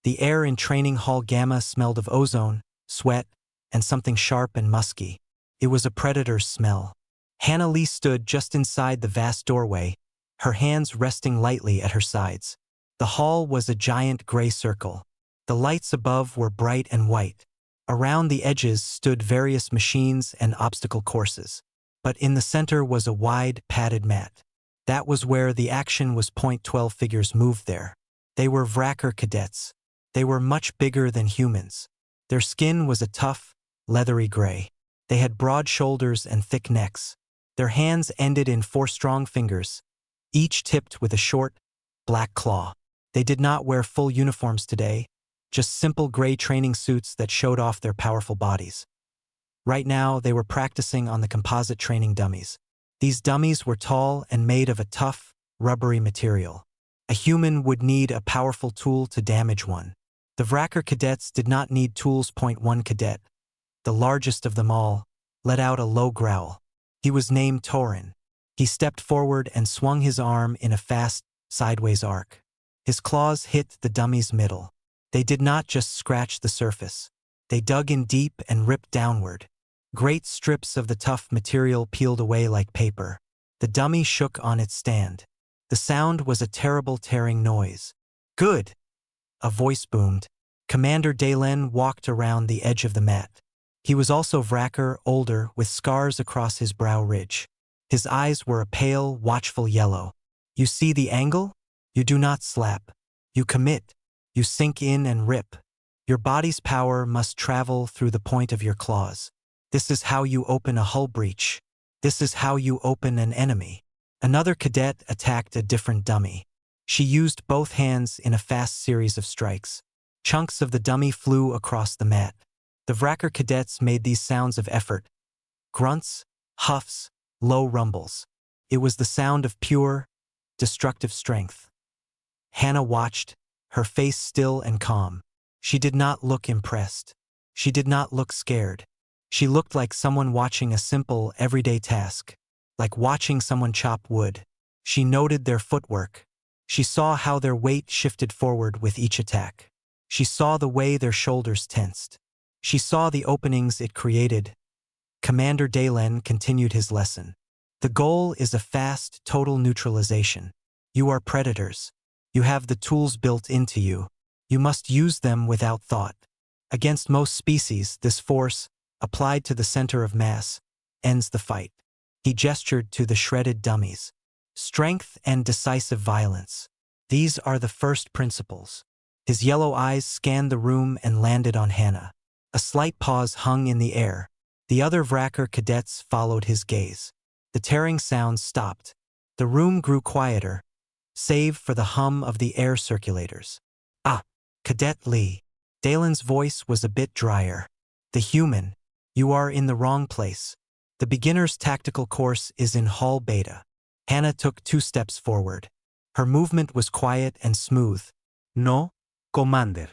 The air in training hall Gamma smelled of ozone, sweat, and something sharp and musky. It was a predator's smell. Hannah Lee stood just inside the vast doorway, her hands resting lightly at her sides. The hall was a giant gray circle. The lights above were bright and white. Around the edges stood various machines and obstacle courses. But in the center was a wide, padded mat. That was where the action was. 12 figures moved there. They were Vracker cadets. They were much bigger than humans. Their skin was a tough, leathery gray. They had broad shoulders and thick necks. Their hands ended in 4 strong fingers, each tipped with a short, black claw. They did not wear full uniforms today, just simple gray training suits that showed off their powerful bodies. Right now, they were practicing on the composite training dummies. These dummies were tall and made of a tough, rubbery material. A human would need a powerful tool to damage one. The Vracker cadets did not need tools. 1 cadet, the largest of them all, let out a low growl. He was named Torin. He stepped forward and swung his arm in a fast, sideways arc. His claws hit the dummy's middle. They did not just scratch the surface. They dug in deep and ripped downward. Great strips of the tough material peeled away like paper. The dummy shook on its stand. The sound was a terrible tearing noise. "Good!" a voice boomed. Commander Dalen walked around the edge of the mat. He was also Vracker, older, with scars across his brow ridge. His eyes were a pale, watchful yellow. "You see the angle? You do not slap. You commit. You sink in and rip. Your body's power must travel through the point of your claws. This is how you open a hull breach. This is how you open an enemy." Another cadet attacked a different dummy. She used both hands in a fast series of strikes. Chunks of the dummy flew across the mat. The Vracker cadets made these sounds of effort: grunts, huffs, low rumbles. It was the sound of pure, destructive strength. Hannah watched, her face still and calm. She did not look impressed. She did not look scared. She looked like someone watching a simple, everyday task, like watching someone chop wood. She noted their footwork. She saw how their weight shifted forward with each attack. She saw the way their shoulders tensed. She saw the openings it created. Commander Dalen continued his lesson. The goal is a fast, total neutralization. You are predators. You have the tools built into you. You must use them without thought. Against most species, this force, applied to the center of mass, ends the fight. He gestured to the shredded dummies. Strength and decisive violence. These are the first principles. His yellow eyes scanned the room and landed on Hannah. A slight pause hung in the air. The other Vracker cadets followed his gaze. The tearing sounds stopped. The room grew quieter, save for the hum of the air circulators. "Ah, Cadet Lee." Dalen's voice was a bit drier. "The human. You are in the wrong place. The beginner's tactical course is in Hall Beta." Hannah took 2 steps forward. Her movement was quiet and smooth. "No, Commander.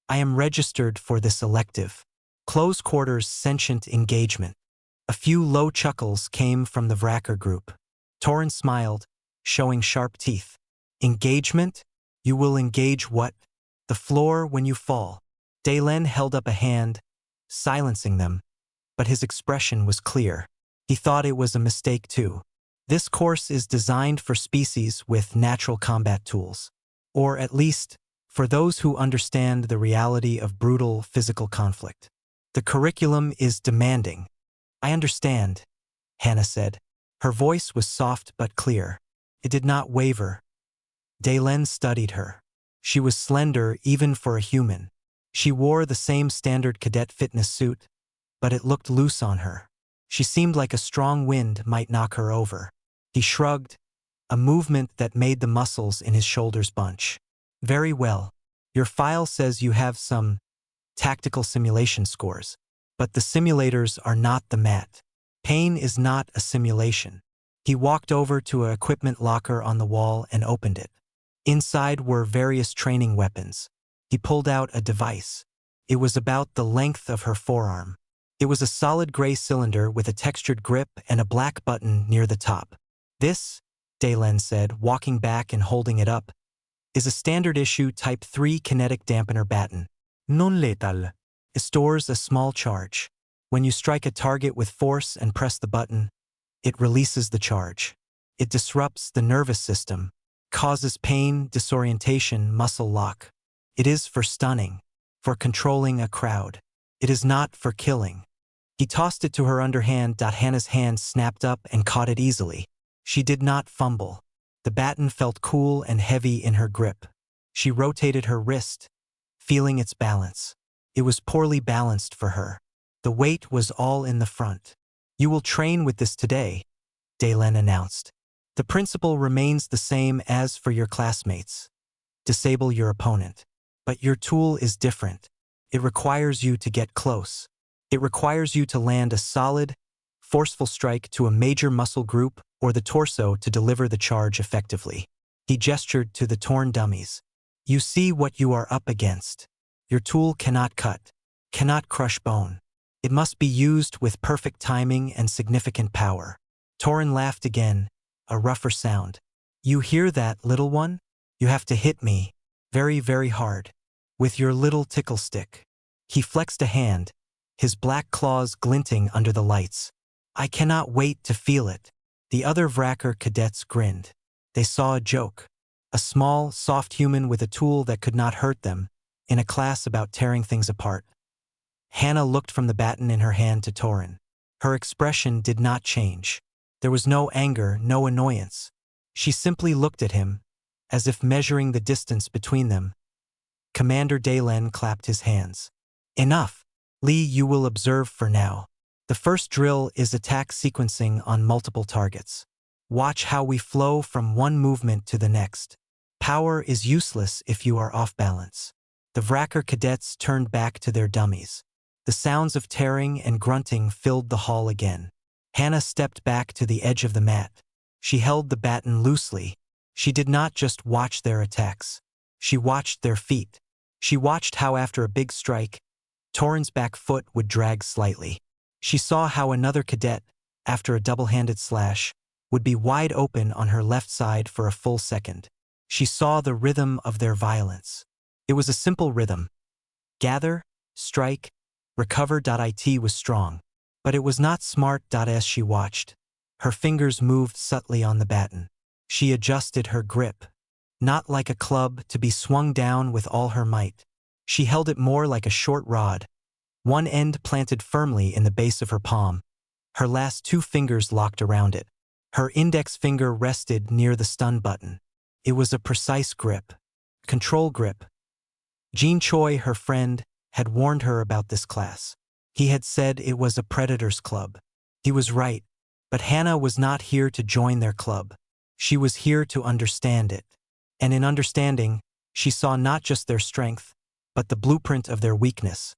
I am registered for this elective. Close quarters sentient engagement." A few low chuckles came from the Vracker group. Torin smiled, showing sharp teeth. "Engagement? You will engage what? The floor when you fall." Dalen held up a hand, silencing them, but his expression was clear. He thought it was a mistake too. This course is designed for species with natural combat tools, or at least for those who understand the reality of brutal physical conflict. The curriculum is demanding. "I understand," Hannah said. Her voice was soft but clear. It did not waver. Dalen studied her. She was slender even for a human. She wore the same standard cadet fitness suit, but it looked loose on her. She seemed like a strong wind might knock her over. He shrugged, a movement that made the muscles in his shoulders bunch. "Very well. Your file says you have some tactical simulation scores, but the simulators are not the mat. Pain is not a simulation." He walked over to an equipment locker on the wall and opened it. Inside were various training weapons. He pulled out a device. It was about the length of her forearm. It was a solid gray cylinder with a textured grip and a black button near the top. "This," Dalen said, walking back and holding it up, is a standard issue Type 3 kinetic dampener baton. Non-lethal. It stores a small charge. When you strike a target with force and press the button, it releases the charge. It disrupts the nervous system, causes pain, disorientation, muscle lock. It is for stunning, for controlling a crowd. It is not for killing. He tossed it to her underhand. Hannah's hand snapped up and caught it easily. She did not fumble. The baton felt cool and heavy in her grip. She rotated her wrist, feeling its balance. It was poorly balanced for her. The weight was all in the front. You will train with this today, Dalen announced. The principle remains the same as for your classmates. Disable your opponent. But your tool is different. It requires you to get close. It requires you to land a solid, forceful strike to a major muscle group or the torso to deliver the charge effectively. He gestured to the torn dummies. You see what you are up against. Your tool cannot cut, cannot crush bone. It must be used with perfect timing and significant power. Torin laughed again, a rougher sound. You hear that, little one? You have to hit me, very, very hard, with your little tickle stick. He flexed a hand, his black claws glinting under the lights. I cannot wait to feel it. The other Vracker cadets grinned. They saw a joke. A small, soft human with a tool that could not hurt them, in a class about tearing things apart. Hannah looked from the baton in her hand to Torin. Her expression did not change. There was no anger, no annoyance. She simply looked at him, as if measuring the distance between them. Commander Dalen clapped his hands. Enough. Lee, you will observe for now. The first drill is attack sequencing on multiple targets. Watch how we flow from one movement to the next. Power is useless if you are off balance. The Vracker cadets turned back to their dummies. The sounds of tearing and grunting filled the hall again. Hannah stepped back to the edge of the mat. She held the baton loosely. She did not just watch their attacks. She watched their feet. She watched how after a big strike, Torin's back foot would drag slightly. She saw how another cadet, after a double-handed slash, would be wide open on her left side for a full second. She saw the rhythm of their violence. It was a simple rhythm. Gather, strike, recover. It was strong. But it was not smart. As she watched, her fingers moved subtly on the baton. She adjusted her grip. Not like a club to be swung down with all her might. She held it more like a short rod, one end planted firmly in the base of her palm. Her last two fingers locked around it. Her index finger rested near the stun button. It was a precise grip. Control grip. Jean Choi, her friend, had warned her about this class. He had said it was a predator's club. He was right, but Hannah was not here to join their club. She was here to understand it. And in understanding, she saw not just their strength, but the blueprint of their weakness.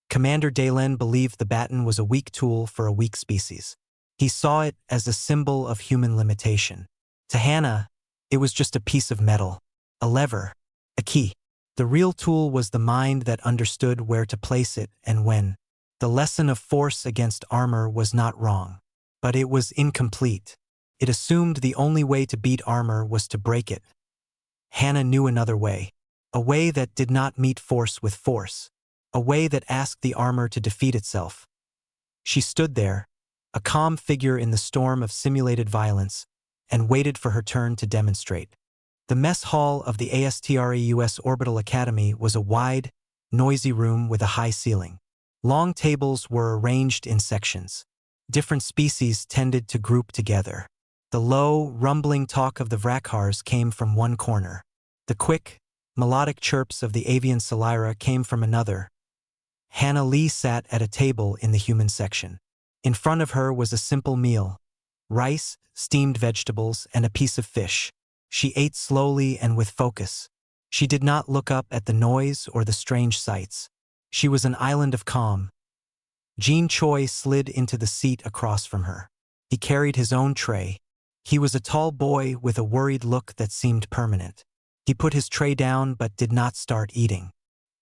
Commander Dalen believed the baton was a weak tool for a weak species. He saw it as a symbol of human limitation. To Hannah, it was just a piece of metal, a lever, a key. The real tool was the mind that understood where to place it and when. The lesson of force against armor was not wrong, but it was incomplete. It assumed the only way to beat armor was to break it. Hannah knew another way, a way that did not meet force with force, a way that asked the armor to defeat itself. She stood there, a calm figure in the storm of simulated violence, and waited for her turn to demonstrate. The mess hall of the ASTREUS Orbital Academy was a wide, noisy room with a high ceiling. Long tables were arranged in sections. Different species tended to group together. The low, rumbling talk of the Vrakkars came from one corner. The quick, melodic chirps of the avian Salira came from another. Hannah Lee sat at a table in the human section. In front of her was a simple meal: rice, steamed vegetables, and a piece of fish. She ate slowly and with focus. She did not look up at the noise or the strange sights. She was an island of calm. Jean Choi slid into the seat across from her. He carried his own tray. He was a tall boy with a worried look that seemed permanent. He put his tray down but did not start eating.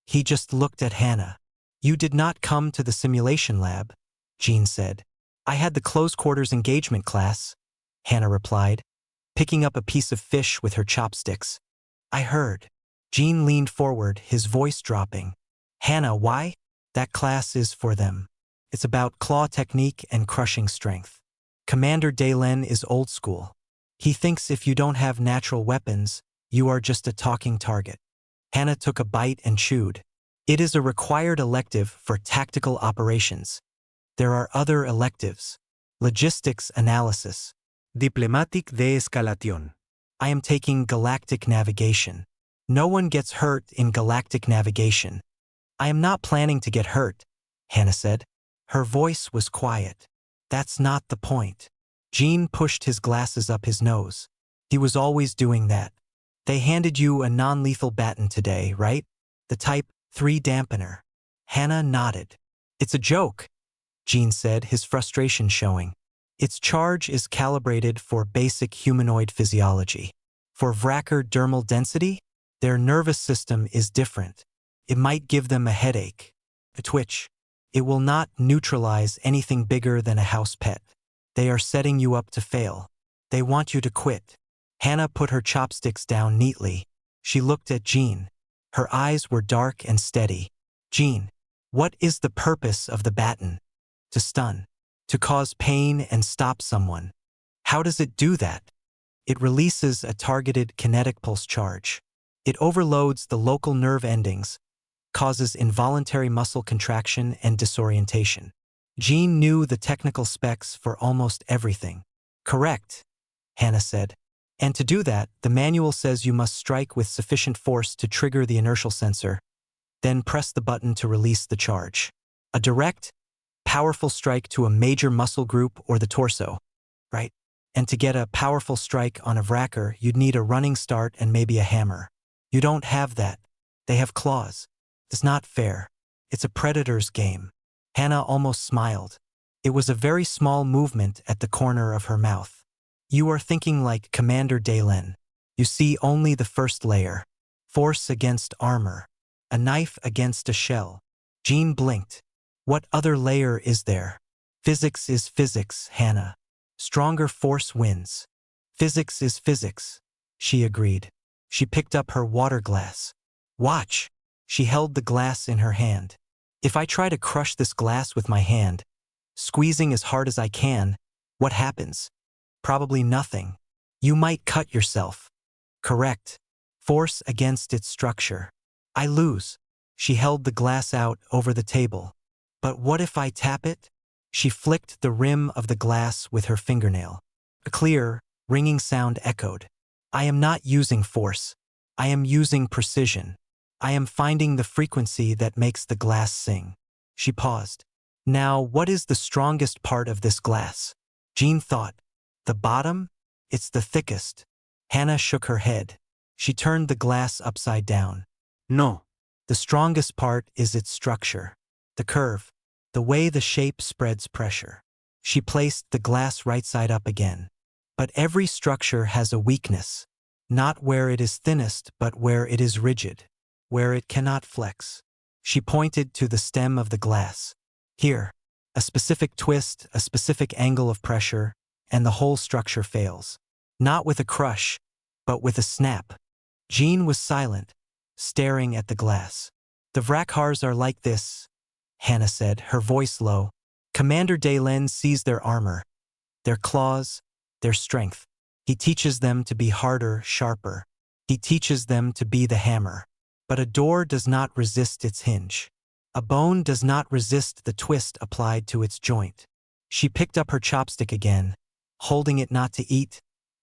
He just looked at Hannah. "You did not come to the simulation lab," Jean said. "I had the close quarters engagement class," Hannah replied, picking up a piece of fish with her chopsticks. I heard. Jean leaned forward, his voice dropping. Hannah, why? That class is for them. It's about claw technique and crushing strength. Commander Dalen is old school. He thinks if you don't have natural weapons, you are just a talking target. Hannah took a bite and chewed. It is a required elective for tactical operations. There are other electives. Logistics analysis. Diplomatic de escalación. I am taking galactic navigation. No one gets hurt in galactic navigation. I am not planning to get hurt, Hannah said. Her voice was quiet. That's not the point. Jean pushed his glasses up his nose. He was always doing that. They handed you a non-lethal baton today, right? The Type 3 dampener. Hannah nodded. It's a joke, Jean said, his frustration showing. Its charge is calibrated for basic humanoid physiology. For Vracker dermal density, their nervous system is different. It might give them a headache, a twitch. It will not neutralize anything bigger than a house pet. They are setting you up to fail. They want you to quit. Hannah put her chopsticks down neatly. She looked at Jean. Her eyes were dark and steady. Jean, what is the purpose of the baton? To stun. To cause pain and stop someone. How does it do that? It releases a targeted kinetic pulse charge. It overloads the local nerve endings, causes involuntary muscle contraction and disorientation. Jean knew the technical specs for almost everything. Correct, Hannah said. And to do that, the manual says you must strike with sufficient force to trigger the inertial sensor, then press the button to release the charge. A direct, powerful strike to a major muscle group or the torso, right? And to get a powerful strike on a Vracker, you'd need a running start and maybe a hammer. You don't have that. They have claws. It's not fair. It's a predator's game. Hannah almost smiled. It was a very small movement at the corner of her mouth. You are thinking like Commander Dalen. You see only the first layer. Force against armor. A knife against a shell. Jean blinked. What other layer is there? Physics is physics, Hannah. Stronger force wins. Physics is physics, she agreed. She picked up her water glass. Watch. She held the glass in her hand. If I try to crush this glass with my hand, squeezing as hard as I can, what happens? Probably nothing. You might cut yourself. Correct. Force against its structure. I lose. She held the glass out over the table. But what if I tap it? She flicked the rim of the glass with her fingernail. A clear, ringing sound echoed. I am not using force. I am using precision. I am finding the frequency that makes the glass sing. She paused. Now, what is the strongest part of this glass? Jean thought. The bottom? It's the thickest. Hannah shook her head. She turned the glass upside down. No. The strongest part is its structure. The curve. The way the shape spreads pressure. She placed the glass right side up again. But every structure has a weakness. Not where it is thinnest, but where it is rigid. Where it cannot flex. She pointed to the stem of the glass. Here. A specific twist, a specific angle of pressure, and the whole structure fails. Not with a crush, but with a snap. Jean was silent, staring at the glass. The Vrakkars are like this, Hannah said, her voice low. Commander Dalen sees their armor, their claws, their strength. He teaches them to be harder, sharper. He teaches them to be the hammer. But a door does not resist its hinge. A bone does not resist the twist applied to its joint. She picked up her chopstick again, holding it not to eat,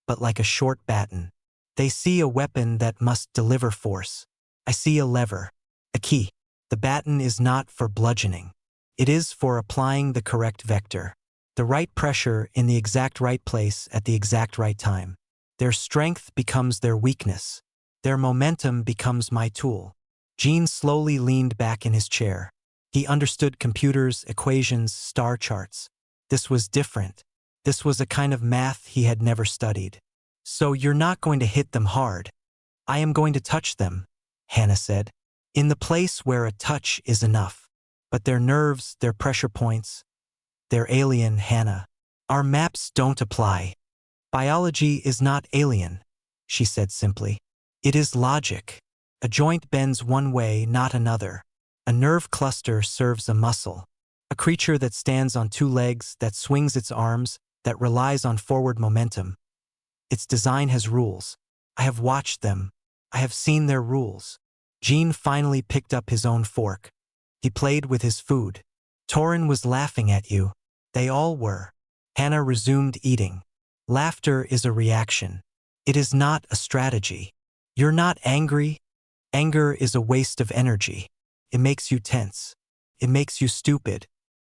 but like a short baton. They see a weapon that must deliver force. I see a lever, a key. The baton is not for bludgeoning. It is for applying the correct vector. The right pressure in the exact right place at the exact right time. Their strength becomes their weakness. Their momentum becomes my tool. Jean slowly leaned back in his chair. He understood computers, equations, star charts. This was different. This was a kind of math he had never studied. So you're not going to hit them hard. I am going to touch them, Hannah said. In the place where a touch is enough. But their nerves, their pressure points, they're alien, Hannah. Our maps don't apply. Biology is not alien, she said simply. It is logic. A joint bends one way, not another. A nerve cluster serves a muscle. A creature that stands on two legs, that swings its arms, that relies on forward momentum. Its design has rules. I have watched them. I have seen their rules. Gene finally picked up his own fork. He played with his food. Torin was laughing at you. They all were. Hannah resumed eating. Laughter is a reaction. It is not a strategy. You're not angry. Anger is a waste of energy. It makes you tense. It makes you stupid.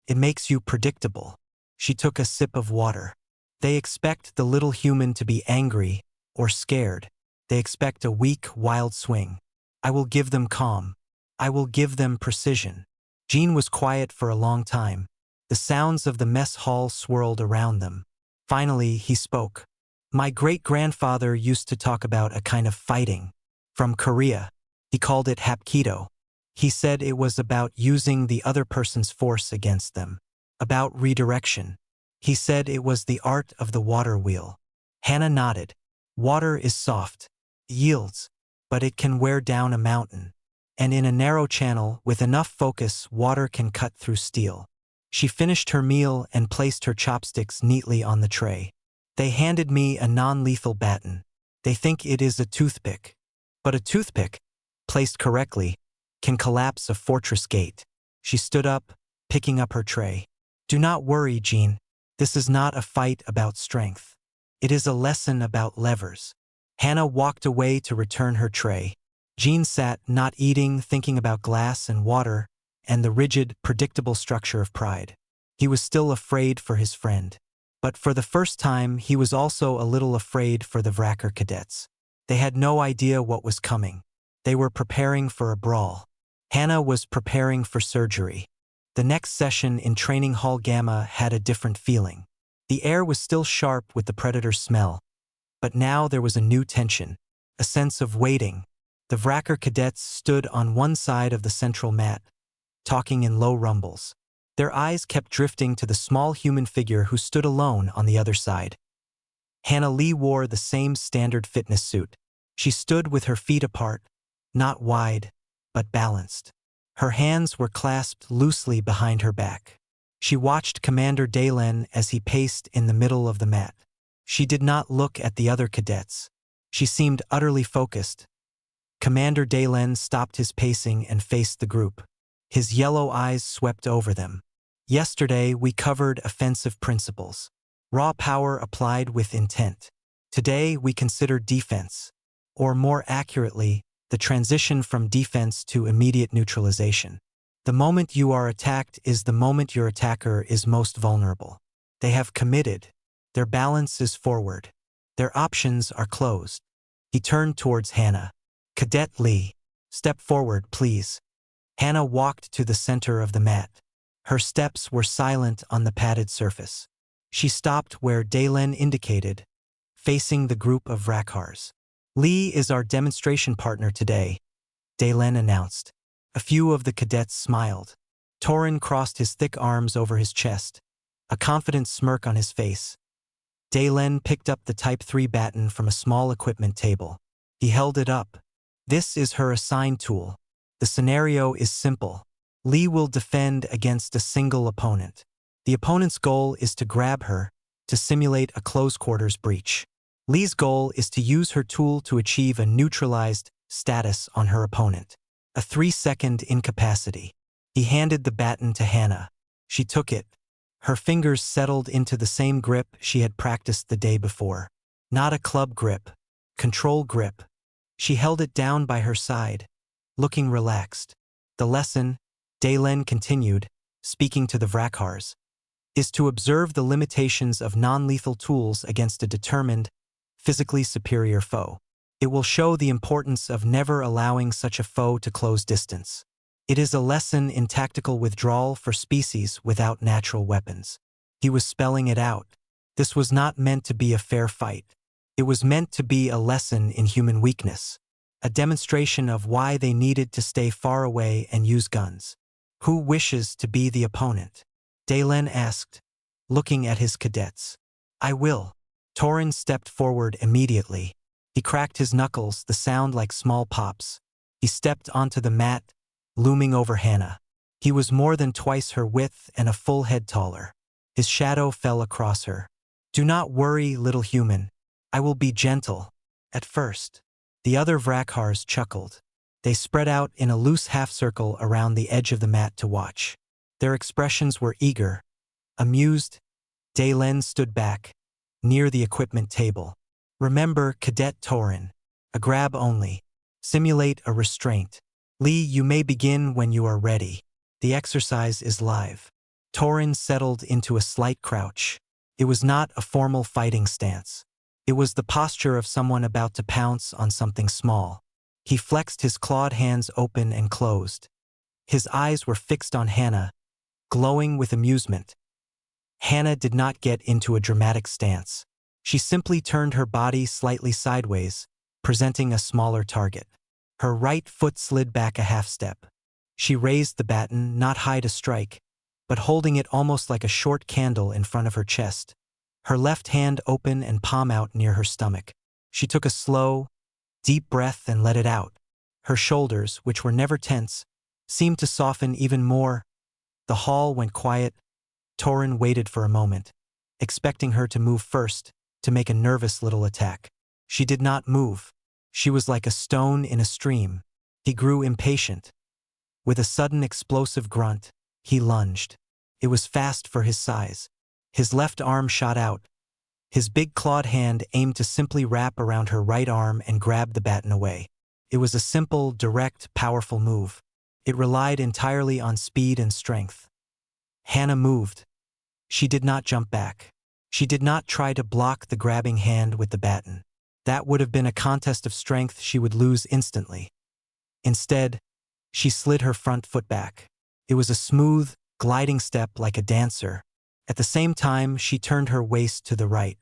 It makes you predictable. She took a sip of water. They expect the little human to be angry or scared. They expect a weak, wild swing. I will give them calm. I will give them precision. Gene was quiet for a long time. The sounds of the mess hall swirled around them. Finally, he spoke. My great-grandfather used to talk about a kind of fighting. From Korea. He called it hapkido. He said it was about using the other person's force against them. About redirection. He said it was the art of the water wheel. Hannah nodded. Water is soft. It yields. But it can wear down a mountain. And in a narrow channel, with enough focus, water can cut through steel. She finished her meal and placed her chopsticks neatly on the tray. They handed me a non-lethal baton. They think it is a toothpick. But a toothpick, placed correctly, can collapse a fortress gate. She stood up, picking up her tray. Do not worry, Gene. This is not a fight about strength. It is a lesson about levers. Hannah walked away to return her tray. Gene sat, not eating, thinking about glass and water, and the rigid, predictable structure of pride. He was still afraid for his friend. But for the first time, he was also a little afraid for the Vracker cadets. They had no idea what was coming. They were preparing for a brawl. Hannah was preparing for surgery. The next session in Training Hall Gamma had a different feeling. The air was still sharp with the predator's smell. But now there was a new tension, a sense of waiting. The Vracker cadets stood on one side of the central mat, talking in low rumbles. Their eyes kept drifting to the small human figure who stood alone on the other side. Hannah Lee wore the same standard fitness suit. She stood with her feet apart, not wide, but balanced. Her hands were clasped loosely behind her back. She watched Commander Dalen as he paced in the middle of the mat. She did not look at the other cadets. She seemed utterly focused. Commander Dalen stopped his pacing and faced the group. His yellow eyes swept over them. Yesterday, we covered offensive principles. Raw power applied with intent. Today, we considered defense. Or more accurately, the transition from defense to immediate neutralization. The moment you are attacked is the moment your attacker is most vulnerable. They have committed. Their balance is forward. Their options are closed. He turned towards Hannah. Cadet Lee, step forward, please. Hannah walked to the center of the mat. Her steps were silent on the padded surface. She stopped where Dalen indicated, facing the group of Vrakkars. Lee is our demonstration partner today, Dalen announced. A few of the cadets smiled. Torin crossed his thick arms over his chest, a confident smirk on his face. Dalen picked up the Type 3 baton from a small equipment table. He held it up. This is her assigned tool. The scenario is simple. Lee will defend against a single opponent. The opponent's goal is to grab her, to simulate a close-quarters breach. Lee's goal is to use her tool to achieve a neutralized status on her opponent. A 3-second incapacity. He handed the baton to Hannah. She took it. Her fingers settled into the same grip she had practiced the day before. Not a club grip. Control grip. She held it down by her side, looking relaxed. The lesson, Dalen continued, speaking to the Vrakkars, is to observe the limitations of non-lethal tools against a determined, physically superior foe. It will show the importance of never allowing such a foe to close distance. It is a lesson in tactical withdrawal for species without natural weapons. He was spelling it out. This was not meant to be a fair fight. It was meant to be a lesson in human weakness, a demonstration of why they needed to stay far away and use guns. Who wishes to be the opponent? Dalen asked, looking at his cadets. I will. Torin stepped forward immediately. He cracked his knuckles, the sound like small pops. He stepped onto the mat, looming over Hannah. He was more than twice her width and a full head taller. His shadow fell across her. "Do not worry, little human. I will be gentle. At first." The other Vrakhars chuckled. They spread out in a loose half-circle around the edge of the mat to watch. Their expressions were eager, amused. Daylen stood back, near the equipment table. "Remember, Cadet Torin. A grab only. Simulate a restraint. Lee, you may begin when you are ready. The exercise is live." Torin settled into a slight crouch. It was not a formal fighting stance. It was the posture of someone about to pounce on something small. He flexed his clawed hands open and closed. His eyes were fixed on Hannah, glowing with amusement. Hannah did not get into a dramatic stance. She simply turned her body slightly sideways, presenting a smaller target. Her right foot slid back a half step. She raised the baton, not high to strike, but holding it almost like a short candle in front of her chest. Her left hand open and palm out near her stomach. She took a slow, deep breath and let it out. Her shoulders, which were never tense, seemed to soften even more. The hall went quiet. Torin waited for a moment, expecting her to move first, to make a nervous little attack. She did not move. She was like a stone in a stream. He grew impatient. With a sudden explosive grunt, he lunged. It was fast for his size. His left arm shot out. His big clawed hand aimed to simply wrap around her right arm and grab the baton away. It was a simple, direct, powerful move. It relied entirely on speed and strength. Hannah moved. She did not jump back. She did not try to block the grabbing hand with the baton. That would have been a contest of strength she would lose instantly. Instead, she slid her front foot back. It was a smooth, gliding step like a dancer. At the same time, she turned her waist to the right.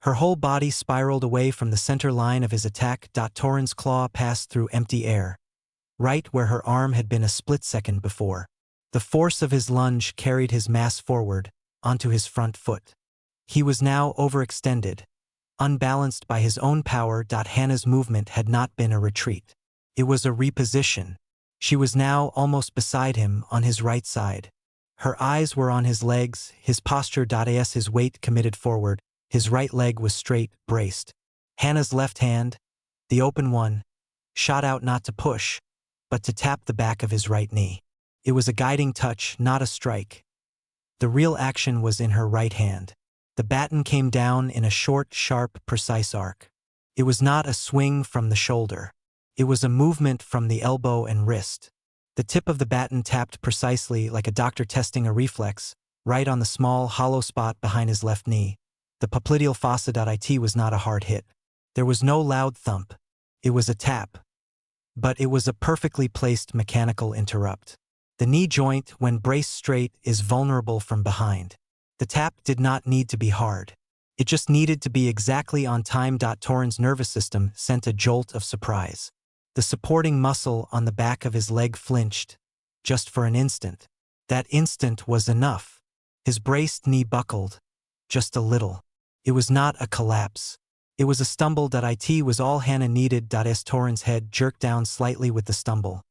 Her whole body spiraled away from the center line of his attack. Torin's claw passed through empty air, right where her arm had been a split second before. The force of his lunge carried his mass forward, onto his front foot. He was now overextended, unbalanced by his own power. Hannah's movement had not been a retreat. It was a reposition. She was now almost beside him on his right side. Her eyes were on his legs, his posture. As his weight committed forward, his right leg was straight, braced. Hannah's left hand, the open one, shot out not to push, but to tap the back of his right knee. It was a guiding touch, not a strike. The real action was in her right hand. The baton came down in a short, sharp, precise arc. It was not a swing from the shoulder. It was a movement from the elbow and wrist. The tip of the baton tapped precisely, like a doctor testing a reflex, right on the small, hollow spot behind his left knee. The popliteal fossa. It was not a hard hit. There was no loud thump. It was a tap. But it was a perfectly placed mechanical interrupt. The knee joint, when braced straight, is vulnerable from behind. The tap did not need to be hard. It just needed to be exactly on time. Torin's nervous system sent a jolt of surprise. The supporting muscle on the back of his leg flinched, just for an instant. That instant was enough. His braced knee buckled, just a little. It was not a collapse. It was a stumble. It was all Hannah needed. As Torin's head jerked down slightly with the stumble,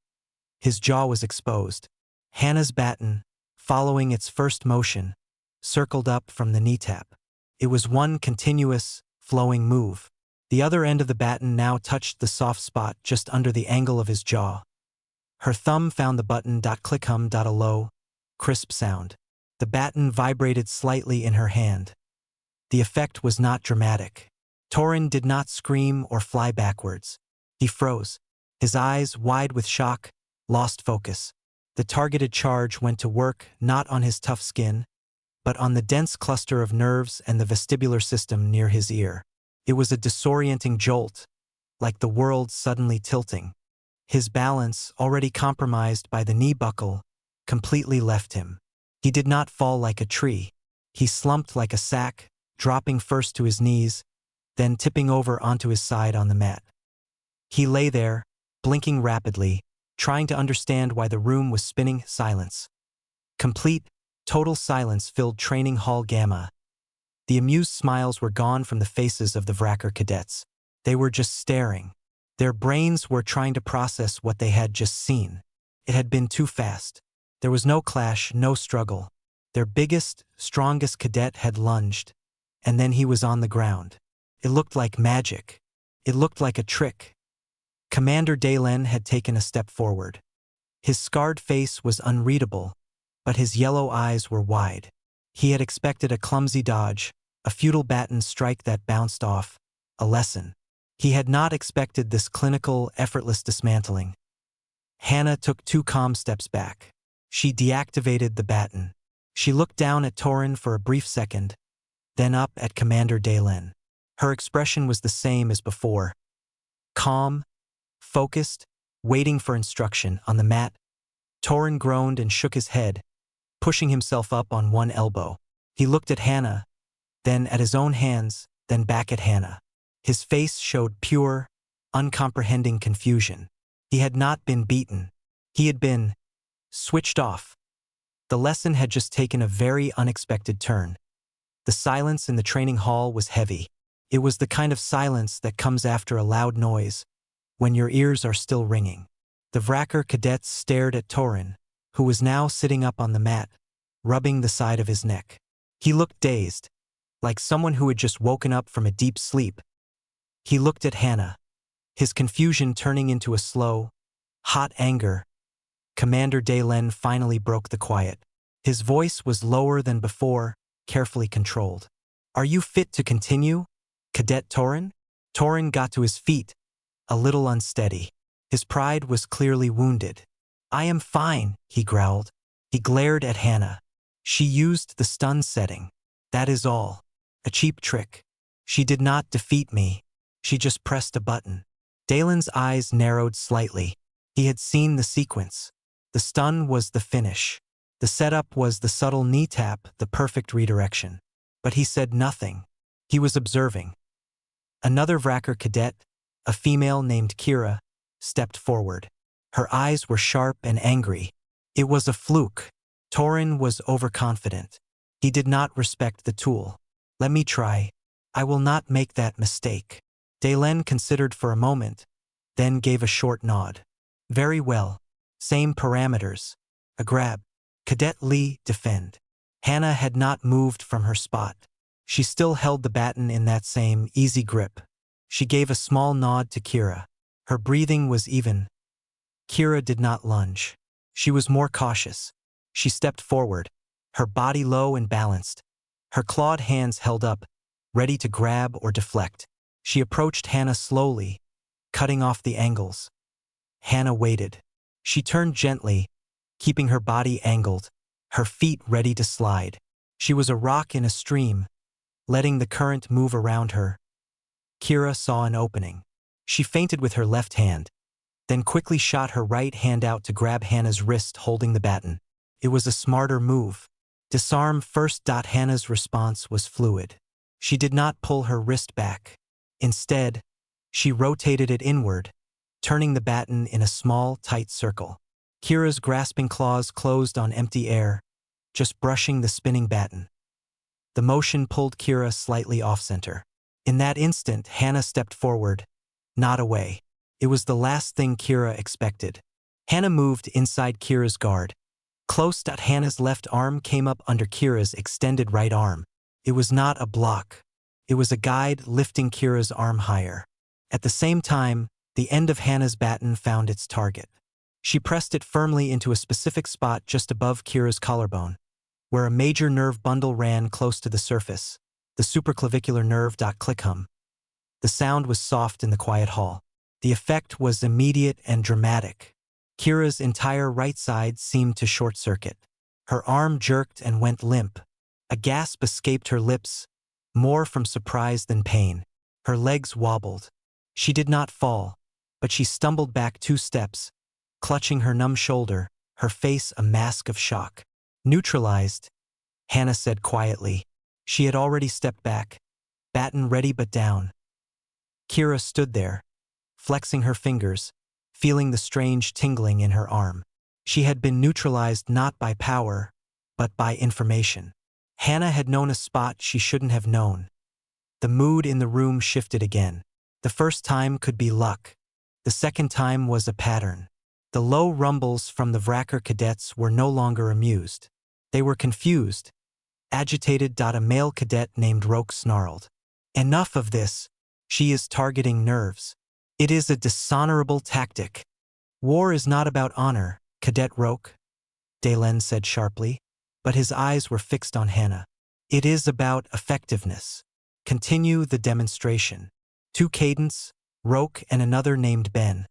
his jaw was exposed. Hannah's baton, following its first motion, circled up from the knee tap. It was one continuous, flowing move. The other end of the baton now touched the soft spot just under the angle of his jaw. Her thumb found the button. Click hum. A low, crisp sound. The baton vibrated slightly in her hand. The effect was not dramatic. Torin did not scream or fly backwards. He froze. His eyes, wide with shock, lost focus. The targeted charge went to work not on his tough skin, but on the dense cluster of nerves and the vestibular system near his ear. It was a disorienting jolt, like the world suddenly tilting. His balance, already compromised by the knee buckle, completely left him. He did not fall like a tree. He slumped like a sack, dropping first to his knees, then tipping over onto his side on the mat. He lay there, blinking rapidly, trying to understand why the room was spinning. Silence. Complete, total silence filled training hall Gamma. The amused smiles were gone from the faces of the Vrakkar cadets. They were just staring. Their brains were trying to process what they had just seen. It had been too fast. There was no clash, no struggle. Their biggest, strongest cadet had lunged, and then he was on the ground. It looked like magic. It looked like a trick. Commander Dalen had taken a step forward. His scarred face was unreadable, but his yellow eyes were wide. He had expected a clumsy dodge, a futile Baton strike that bounced off, a lesson. He had not expected this clinical, effortless dismantling. Hannah took 2 calm steps back. She deactivated the Baton. She looked down at Torin for a brief second, then up at Commander Dalen. Her expression was the same as before. Calm, focused, waiting for instruction. On the mat, Torin groaned and shook his head, pushing himself up on one elbow. He looked at Hannah, then at his own hands, then back at Hannah. His face showed pure, uncomprehending confusion. He had not been beaten. He had been switched off. The lesson had just taken a very unexpected turn. The silence in the training hall was heavy. It was the kind of silence that comes after a loud noise, when your ears are still ringing. The Vracker cadets stared at Torin, who was now sitting up on the mat, rubbing the side of his neck. He looked dazed, like someone who had just woken up from a deep sleep. He looked at Hannah, his confusion turning into a slow, hot anger. Commander Dalen finally broke the quiet. His voice was lower than before, carefully controlled. "Are you fit to continue, Cadet Torin?" Torin got to his feet, a little unsteady. His pride was clearly wounded. "I am fine," he growled. He glared at Hannah. "She used the stun setting. That is all. A cheap trick. She did not defeat me. She just pressed a button." Dalen's eyes narrowed slightly. He had seen the sequence. The stun was the finish. The setup was the subtle knee tap, the perfect redirection. But he said nothing. He was observing. Another Vracker cadet, a female named Kira, stepped forward. Her eyes were sharp and angry. It was a fluke. Torin was overconfident. He did not respect the tool. "Let me try. I will not make that mistake." Dalen considered for a moment, then gave a short nod. "Very well. Same parameters. A grab. Cadet Lee, defend." Hannah had not moved from her spot. She still held the Baton in that same easy grip. She gave a small nod to Kira. Her breathing was even. Kira did not lunge. She was more cautious. She stepped forward, her body low and balanced. Her clawed hands held up, ready to grab or deflect. She approached Hannah slowly, cutting off the angles. Hannah waited. She turned gently, keeping her body angled, her feet ready to slide. She was a rock in a stream, letting the current move around her. Kira saw an opening. She feinted with her left hand, then quickly shot her right hand out to grab Hannah's wrist holding the Baton. It was a smarter move. Disarm first. Hannah's response was fluid. She did not pull her wrist back. Instead, she rotated it inward, turning the Baton in a small, tight circle. Kira's grasping claws closed on empty air, just brushing the spinning Baton. The motion pulled Kira slightly off-center. In that instant, Hannah stepped forward, not away. It was the last thing Kira expected. Hannah moved inside Kira's guard. Close. Hannah's left arm came up under Kira's extended right arm. It was not a block. It was a guide lifting Kira's arm higher. At the same time, the end of Hannah's Baton found its target. She pressed it firmly into a specific spot just above Kira's collarbone, where a major nerve bundle ran close to the surface, the supraclavicular nerve. Click hum. The sound was soft in the quiet hall. The effect was immediate and dramatic. Kira's entire right side seemed to short-circuit. Her arm jerked and went limp. A gasp escaped her lips, more from surprise than pain. Her legs wobbled. She did not fall, but she stumbled back 2 steps, clutching her numb shoulder, her face a mask of shock. "Neutralized," Hannah said quietly. She had already stepped back, Baton ready but down. Kira stood there, flexing her fingers, feeling the strange tingling in her arm. She had been neutralized not by power, but by information. Hannah had known a spot she shouldn't have known. The mood in the room shifted again. The first time could be luck. The second time was a pattern. The low rumbles from the Vracker cadets were no longer amused. They were confused, agitated. A male cadet named Roke snarled. Enough of this. She is targeting nerves. It is a dishonorable tactic. War is not about honor, Cadet Roke, Dalen said sharply, but his eyes were fixed on Hannah. It is about effectiveness. Continue the demonstration. Two Cadets, Roke and another named Ben,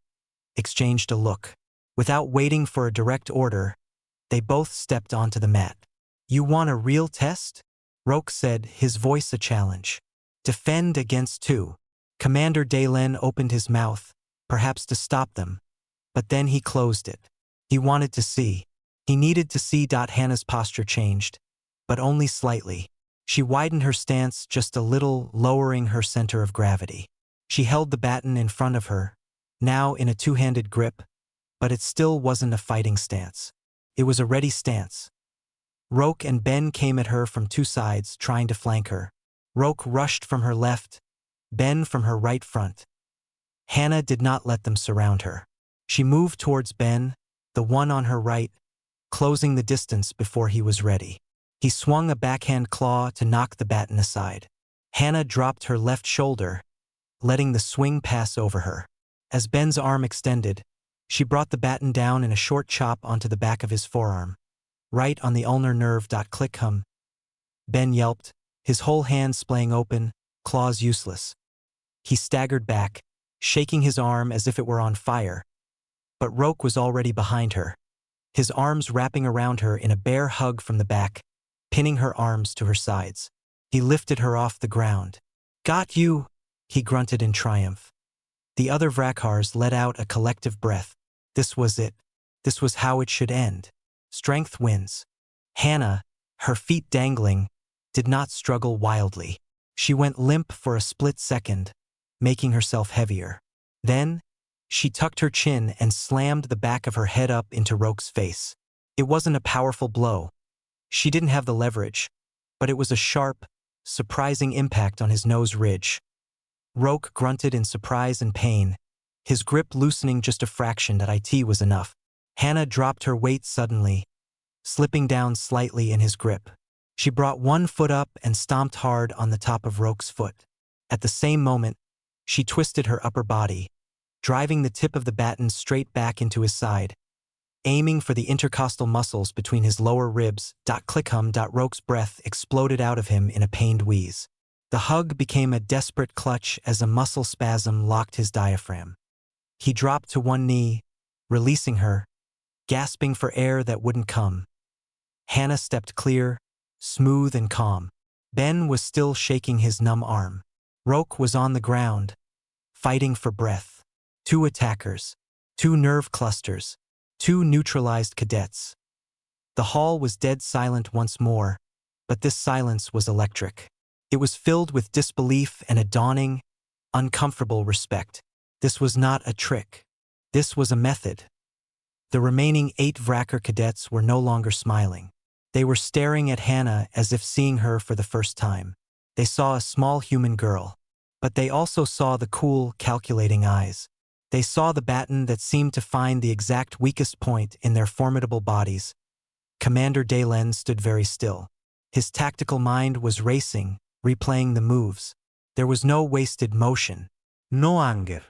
exchanged a look. Without waiting for a direct order, they both stepped onto the mat. You want a real test? Roke said, his voice a challenge. Defend against two. Commander Dalen opened his mouth, perhaps to stop them, but then he closed it. He wanted to see. He needed to see. Hannah's posture changed, but only slightly. She widened her stance just a little, lowering her center of gravity. She held the baton in front of her, now in a two-handed grip, but it still wasn't a fighting stance. It was a ready stance. Roke and Ben came at her from two sides, trying to flank her. Roke rushed from her left, Ben from her right front. Hannah did not let them surround her. She moved towards Ben, the one on her right, closing the distance before he was ready. He swung a backhand claw to knock the baton aside. Hannah dropped her left shoulder, letting the swing pass over her. As Ben's arm extended, she brought the baton down in a short chop onto the back of his forearm, right on the ulnar nerve. Click hum. Ben yelped, his whole hand splaying open, claws useless. He staggered back, shaking his arm as if it were on fire. But Roke was already behind her, his arms wrapping around her in a bear hug from the back, pinning her arms to her sides. He lifted her off the ground. Got you, he grunted in triumph. The other Vrakkars let out a collective breath. This was it. This was how it should end. Strength wins. Hannah, her feet dangling, did not struggle wildly. She went limp for a split second, making herself heavier. Then, she tucked her chin and slammed the back of her head up into Roke's face. It wasn't a powerful blow. She didn't have the leverage, but it was a sharp, surprising impact on his nose ridge. Roke grunted in surprise and pain, his grip loosening just a fraction. It was enough. Hannah dropped her weight suddenly, slipping down slightly in his grip. She brought one foot up and stomped hard on the top of Roke's foot. At the same moment, she twisted her upper body, driving the tip of the baton straight back into his side, aiming for the intercostal muscles between his lower ribs. Click hum. Roke's breath exploded out of him in a pained wheeze. The hug became a desperate clutch as a muscle spasm locked his diaphragm. He dropped to one knee, releasing her, gasping for air that wouldn't come. Hannah stepped clear, smooth and calm. Ben was still shaking his numb arm. Roke was on the ground, fighting for breath. Two attackers, two nerve clusters, two neutralized cadets. The hall was dead silent once more, but this silence was electric. It was filled with disbelief and a dawning, uncomfortable respect. This was not a trick. This was a method. The remaining 8 Vracker cadets were no longer smiling. They were staring at Hannah as if seeing her for the first time. They saw a small human girl, but they also saw the cool, calculating eyes. They saw the baton that seemed to find the exact weakest point in their formidable bodies. Commander Dalen stood very still. His tactical mind was racing, replaying the moves. There was no wasted motion, no anger.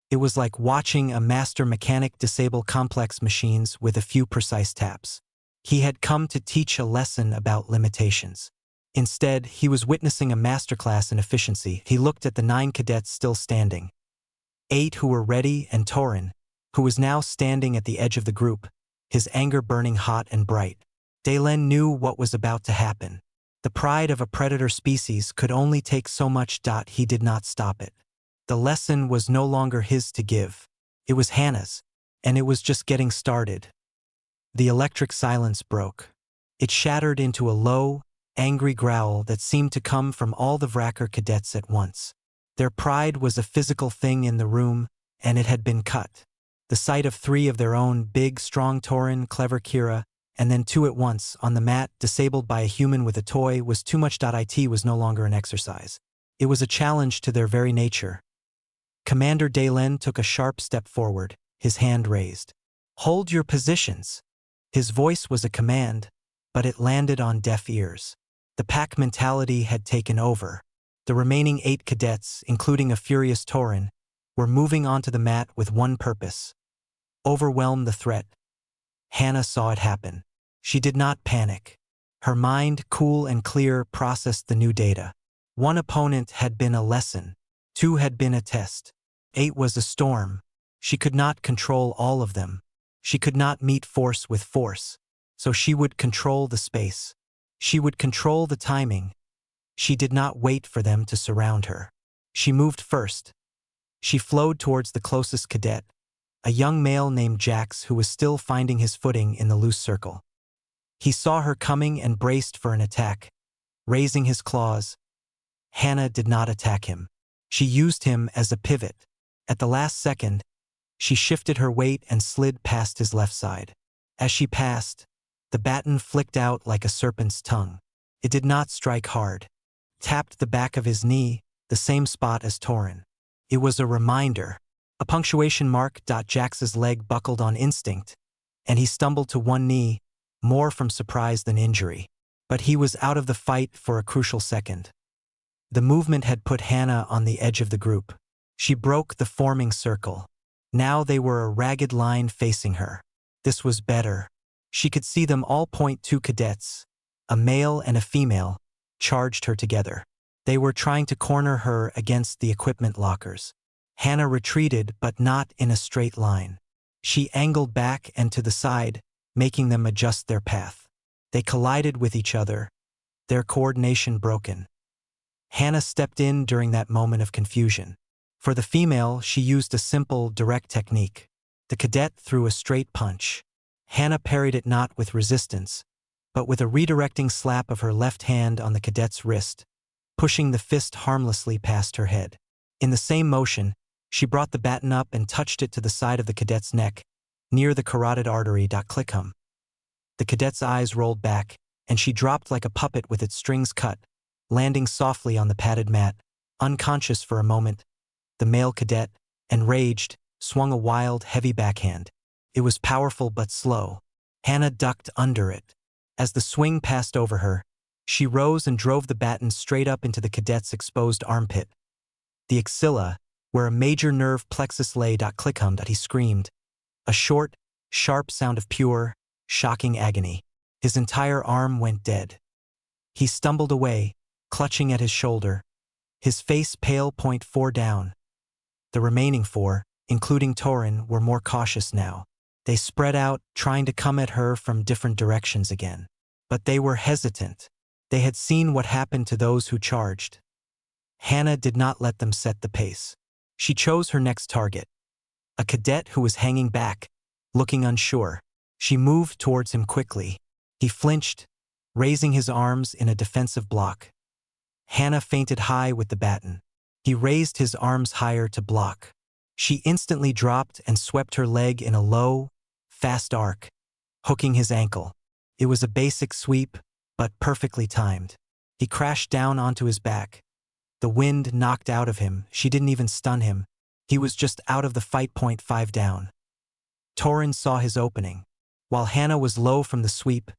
It was like watching a master mechanic disable complex machines with a few precise taps. He had come to teach a lesson about limitations. Instead, he was witnessing a masterclass in efficiency. He looked at the 9 cadets still standing. 8 who were ready, and Torin, who was now standing at the edge of the group, his anger burning hot and bright. Dalen knew what was about to happen. The pride of a predator species could only take so much. He did not stop it. The lesson was no longer his to give. It was Hannah's, and it was just getting started. The electric silence broke. It shattered into a low, angry growl that seemed to come from all the Vracker cadets at once. Their pride was a physical thing in the room, and it had been cut. The sight of 3 of their own, big, strong Torin, clever Kira, and then 2 at once, on the mat, disabled by a human with a toy, was too much. It was no longer an exercise. It was a challenge to their very nature. Commander Dalen took a sharp step forward, his hand raised. "Hold your positions." His voice was a command, but it landed on deaf ears. The pack mentality had taken over. The remaining 8 cadets, including a furious Tauren, were moving onto the mat with one purpose: overwhelm the threat. Hannah saw it happen. She did not panic. Her mind, cool and clear, processed the new data. 1 opponent had been a lesson. 2 had been a test. 8 was a storm. She could not control all of them. She could not meet force with force. So she would control the space. She would control the timing. She did not wait for them to surround her. She moved first. She flowed towards the closest cadet, a young male named Jax who was still finding his footing in the loose circle. He saw her coming and braced for an attack, raising his claws. Hannah did not attack him. She used him as a pivot. At the last second, she shifted her weight and slid past his left side. As she passed, the baton flicked out like a serpent's tongue. It did not strike hard. Tapped the back of his knee, the same spot as Tauren. It was a reminder. A punctuation mark. Jax's leg buckled on instinct, and he stumbled to one knee, more from surprise than injury. But he was out of the fight for a crucial second. The movement had put Hannah on the edge of the group. She broke the forming circle. Now they were a ragged line facing her. This was better. She could see them all. 2 cadets, a male and a female, charged her together. They were trying to corner her against the equipment lockers. Hannah retreated, but not in a straight line. She angled back and to the side, making them adjust their path. They collided with each other, their coordination broken. Hannah stepped in during that moment of confusion. For the female, she used a simple, direct technique. The cadet threw a straight punch. Hannah parried it not with resistance, but with a redirecting slap of her left hand on the cadet's wrist, pushing the fist harmlessly past her head. In the same motion, she brought the baton up and touched it to the side of the cadet's neck, near the carotid artery. Clickhum. The cadet's eyes rolled back, and she dropped like a puppet with its strings cut, landing softly on the padded mat. Unconscious for a moment, the male cadet, enraged, swung a wild, heavy backhand. It was powerful but slow. Hannah ducked under it. As the swing passed over her, she rose and drove the baton straight up into the cadet's exposed armpit. The axilla, where a major nerve plexus lay. Clickhum. He screamed. A short, sharp sound of pure, shocking agony. His entire arm went dead. He stumbled away, clutching at his shoulder, his face pale. 4 down. The remaining 4, including Tauren, were more cautious now. They spread out, trying to come at her from different directions again. But they were hesitant. They had seen what happened to those who charged. Hannah did not let them set the pace. She chose her next target, a cadet who was hanging back, looking unsure. She moved towards him quickly. He flinched, raising his arms in a defensive block. Hannah feinted high with the baton. He raised his arms higher to block. She instantly dropped and swept her leg in a low, fast arc, hooking his ankle. It was a basic sweep, but perfectly timed. He crashed down onto his back. The wind knocked out of him. She didn't even stun him. He was just out of the fight. 5 down. Tauren saw his opening. While Hannah was low from the sweep,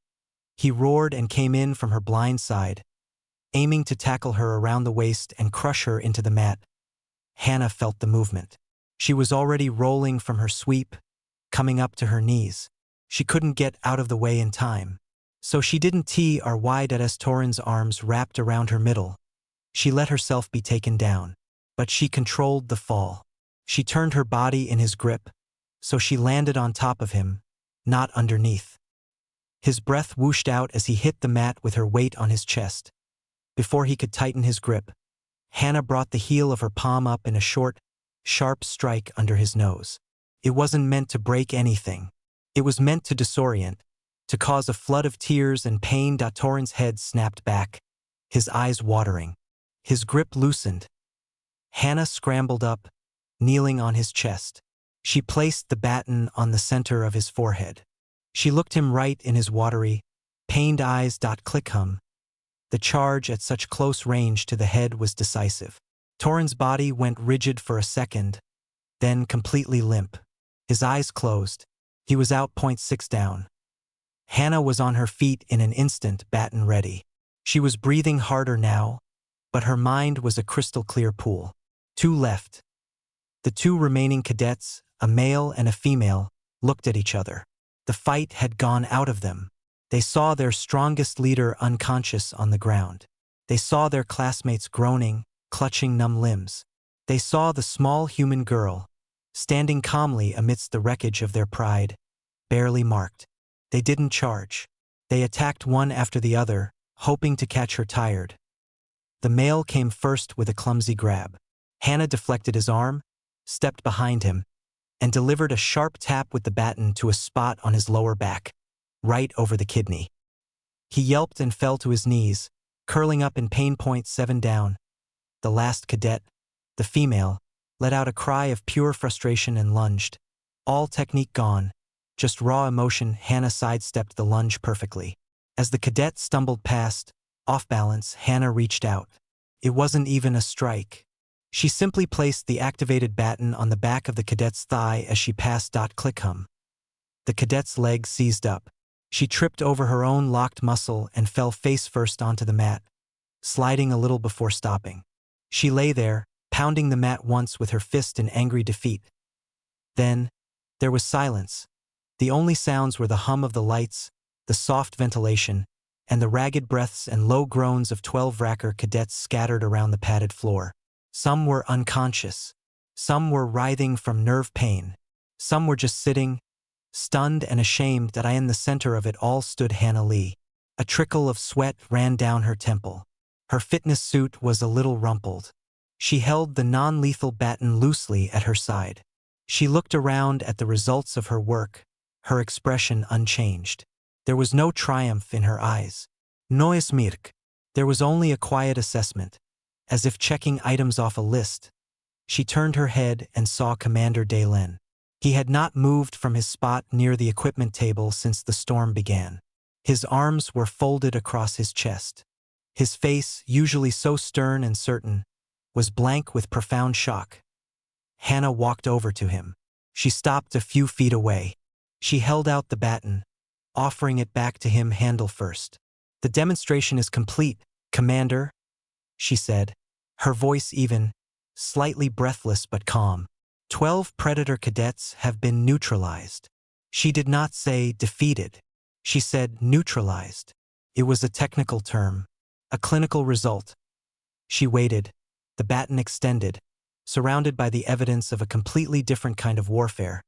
he roared and came in from her blind side, aiming to tackle her around the waist and crush her into the mat. Hannah felt the movement. She was already rolling from her sweep, coming up to her knees. She couldn't get out of the way in time. So she didn't try as Tauren's arms wrapped around her middle. She let herself be taken down. But she controlled the fall. She turned her body in his grip, so she landed on top of him, not underneath. His breath whooshed out as he hit the mat with her weight on his chest. Before he could tighten his grip, Hannah brought the heel of her palm up in a short, sharp strike under his nose. It wasn't meant to break anything. It was meant to disorient, to cause a flood of tears and pain. Tauren's head snapped back, his eyes watering. His grip loosened. Hannah scrambled up, kneeling on his chest. She placed the baton on the center of his forehead. She looked him right in his watery, pained eyes. Clickhum. The charge at such close range to the head was decisive. Torin's body went rigid for a second, then completely limp. His eyes closed. He was out 0.6 down. Hannah was on her feet in an instant, Baton ready. She was breathing harder now, but her mind was a crystal-clear pool. 2 left. The 2 remaining cadets, a male and a female, looked at each other. The fight had gone out of them. They saw their strongest leader unconscious on the ground. They saw their classmates groaning, clutching numb limbs. They saw the small human girl, standing calmly amidst the wreckage of their pride, barely marked. They didn't charge. They attacked one after the other, hoping to catch her tired. The male came first with a clumsy grab. Hannah deflected his arm, stepped behind him, and delivered a sharp tap with the baton to a spot on his lower back, right over the kidney. He yelped and fell to his knees, curling up in pain. 0.7 down. The last cadet, the female, let out a cry of pure frustration and lunged. All technique gone, just raw emotion. Hannah sidestepped the lunge perfectly. As the cadet stumbled past, off balance, Hannah reached out. It wasn't even a strike. She simply placed the activated baton on the back of the cadet's thigh as she passed. Click hum. The cadet's leg seized up. She tripped over her own locked muscle and fell face first onto the mat, sliding a little before stopping. She lay there, pounding the mat once with her fist in angry defeat. Then, there was silence. The only sounds were the hum of the lights, the soft ventilation, and the ragged breaths and low groans of 12 Racker cadets scattered around the padded floor. Some were unconscious. Some were writhing from nerve pain. Some were just sitting, stunned and ashamed. That in the center of it all stood Hannah Lee. A trickle of sweat ran down her temple. Her fitness suit was a little rumpled. She held the non-lethal baton loosely at her side. She looked around at the results of her work, her expression unchanged. There was no triumph in her eyes. Neues Mirk. There was only a quiet assessment, as if checking items off a list. She turned her head and saw Commander Dalen. He had not moved from his spot near the equipment table since the storm began. His arms were folded across his chest. His face, usually so stern and certain, was blank with profound shock. Hannah walked over to him. She stopped a few feet away. She held out the baton, offering it back to him handle first. "The demonstration is complete, Commander," she said, her voice even, slightly breathless but calm. 12 Predator cadets have been neutralized. She did not say defeated. She said neutralized. It was a technical term, a clinical result. She waited, the baton extended, surrounded by the evidence of a completely different kind of warfare.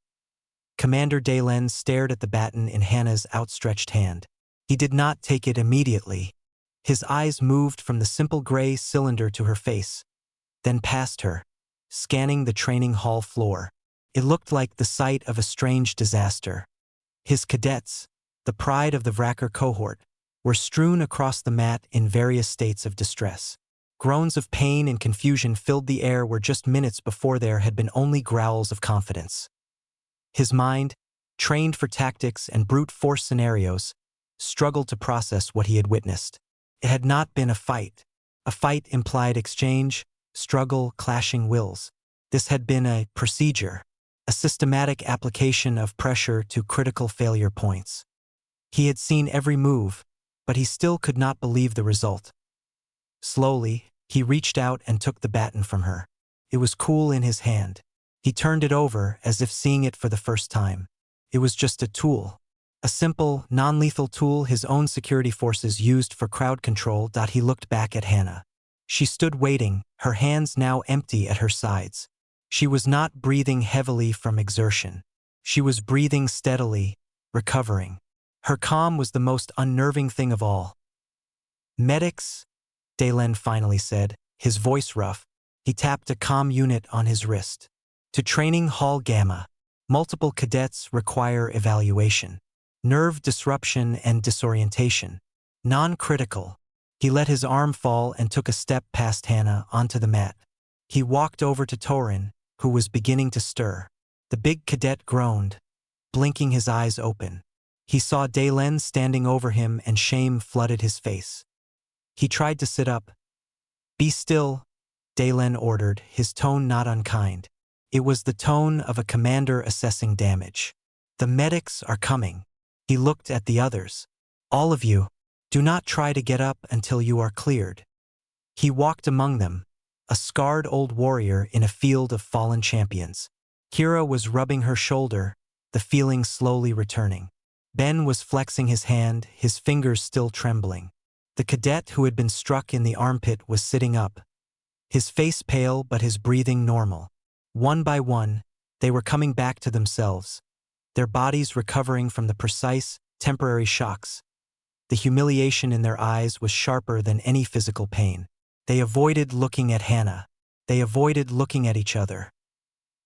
Commander Dalen stared at the baton in Hannah's outstretched hand. He did not take it immediately. His eyes moved from the simple gray cylinder to her face, then past her, scanning the training hall floor. It looked like the site of a strange disaster. His cadets, the pride of the Vracker cohort, were strewn across the mat in various states of distress. Groans of pain and confusion filled the air where just minutes before there had been only growls of confidence. His mind, trained for tactics and brute force scenarios, struggled to process what he had witnessed. It had not been a fight. A fight implied exchange, struggle, clashing wills. This had been a procedure, a systematic application of pressure to critical failure points. He had seen every move, but he still could not believe the result. Slowly, he reached out and took the baton from her. It was cool in his hand. He turned it over as if seeing it for the first time. It was just a tool. A simple, non-lethal tool his own security forces used for crowd control. He looked back at Hannah. She stood waiting, her hands now empty at her sides. She was not breathing heavily from exertion. She was breathing steadily, recovering. Her calm was the most unnerving thing of all. "Medics," Dalen finally said, his voice rough. He tapped a comm unit on his wrist. "To Training Hall Gamma. Multiple cadets require evaluation. Nerve disruption and disorientation. Non-critical." He let his arm fall and took a step past Hannah onto the mat. He walked over to Torin, who was beginning to stir. The big cadet groaned, blinking his eyes open. He saw Dalen standing over him and shame flooded his face. He tried to sit up. "Be still," Dalen ordered, his tone not unkind. It was the tone of a commander assessing damage. The medics are coming. He looked at the others. All of you, do not try to get up until you are cleared. He walked among them, a scarred old warrior in a field of fallen champions. Kira was rubbing her shoulder, the feeling slowly returning. Ben was flexing his hand, his fingers still trembling. The cadet who had been struck in the armpit was sitting up, his face pale but his breathing normal. One by one, they were coming back to themselves, their bodies recovering from the precise, temporary shocks. The humiliation in their eyes was sharper than any physical pain. They avoided looking at Hannah. They avoided looking at each other.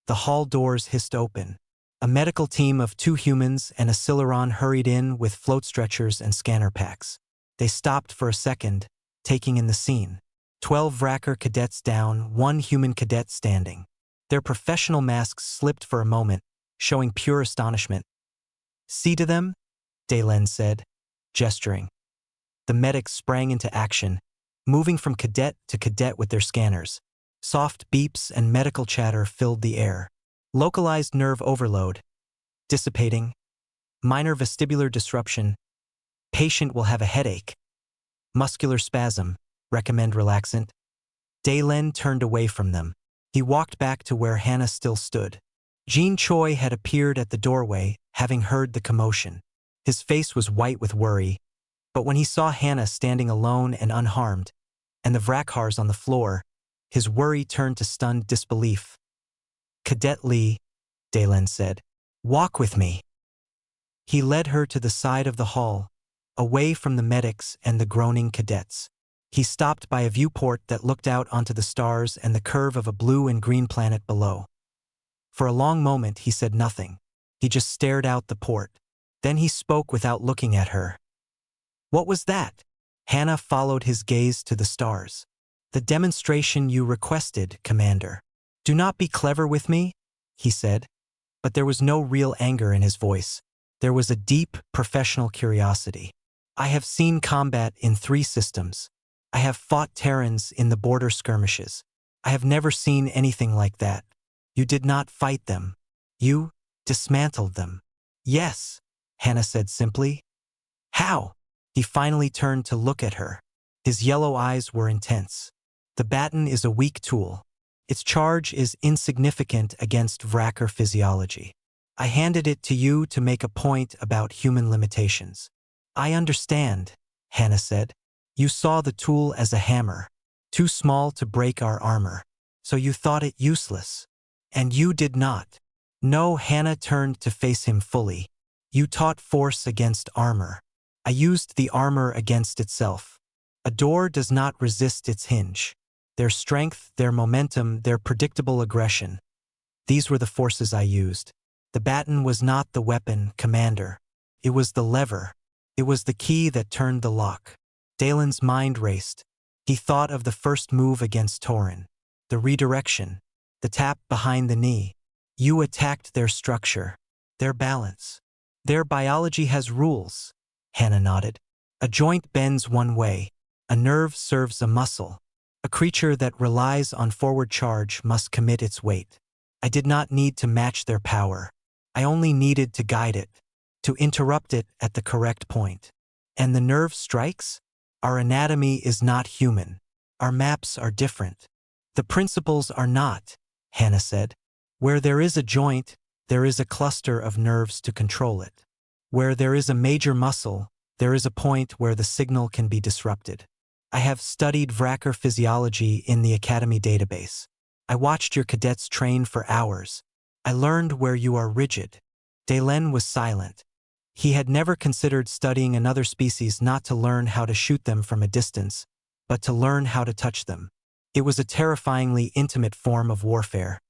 The hall doors hissed open. A medical team of 2 humans and a Sileron hurried in with float stretchers and scanner packs. They stopped for a second, taking in the scene. 12 Vracker cadets down, 1 human cadet standing. Their professional masks slipped for a moment, showing pure astonishment. "See to them?" Dalen said, gesturing. The medics sprang into action, moving from cadet to cadet with their scanners. Soft beeps and medical chatter filled the air. Localized nerve overload. Dissipating. Minor vestibular disruption. Patient will have a headache. Muscular spasm. Recommend relaxant. Dalen turned away from them. He walked back to where Hannah still stood. Jean Choi had appeared at the doorway, having heard the commotion. His face was white with worry, but when he saw Hannah standing alone and unharmed, and the Vrakhars on the floor, his worry turned to stunned disbelief. "Cadet Lee," Dalen said, "walk with me." He led her to the side of the hall, away from the medics and the groaning cadets. He stopped by a viewport that looked out onto the stars and the curve of a blue and green planet below. For a long moment he said nothing. He just stared out the port. Then he spoke without looking at her. "What was that?" Hannah followed his gaze to the stars. "The demonstration you requested, Commander." "Do not be clever with me," he said. But there was no real anger in his voice. There was a deep, professional curiosity. "I have seen combat in 3 systems. I have fought Terrans in the border skirmishes. I have never seen anything like that. You did not fight them. You dismantled them." "Yes," Hannah said simply. "How?" He finally turned to look at her. His yellow eyes were intense. "The Baton is a weak tool. Its charge is insignificant against Vracker physiology. I handed it to you to make a point about human limitations." "I understand," Hannah said. "You saw the tool as a hammer, too small to break our armor. So you thought it useless. And you did not." "No," Hannah turned to face him fully. "You taught force against armor. I used the armor against itself. A door does not resist its hinge. Their strength, their momentum, their predictable aggression. These were the forces I used. The Baton was not the weapon, Commander. It was the lever. It was the key that turned the lock." Dalen's mind raced. He thought of the first move against Torin. The redirection. The tap behind the knee. You attacked their structure. Their balance. "Their biology has rules," Hannah nodded. "A joint bends one way. A nerve serves a muscle. A creature that relies on forward charge must commit its weight. I did not need to match their power. I only needed to guide it, to interrupt it at the correct point. And the nerve strikes? Our anatomy is not human. Our maps are different. The principles are not," Hannah said. "Where there is a joint, there is a cluster of nerves to control it. Where there is a major muscle, there is a point where the signal can be disrupted. I have studied Vracker physiology in the Academy database. I watched your cadets train for hours. I learned where you are rigid." Dalen was silent. He had never considered studying another species not to learn how to shoot them from a distance, but to learn how to touch them. It was a terrifyingly intimate form of warfare.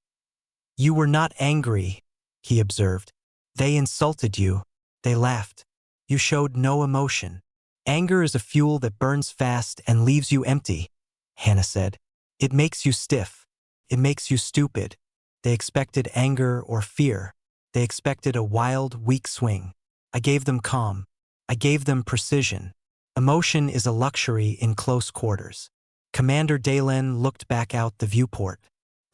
"You were not angry," he observed. "They insulted you. They laughed. You showed no emotion. Anger is a fuel that burns fast and leaves you empty," Hannah said. "It makes you stiff. It makes you stupid." They expected anger or fear. They expected a wild, weak swing. I gave them calm. I gave them precision. Emotion is a luxury in close quarters. Commander Dalen looked back out the viewport.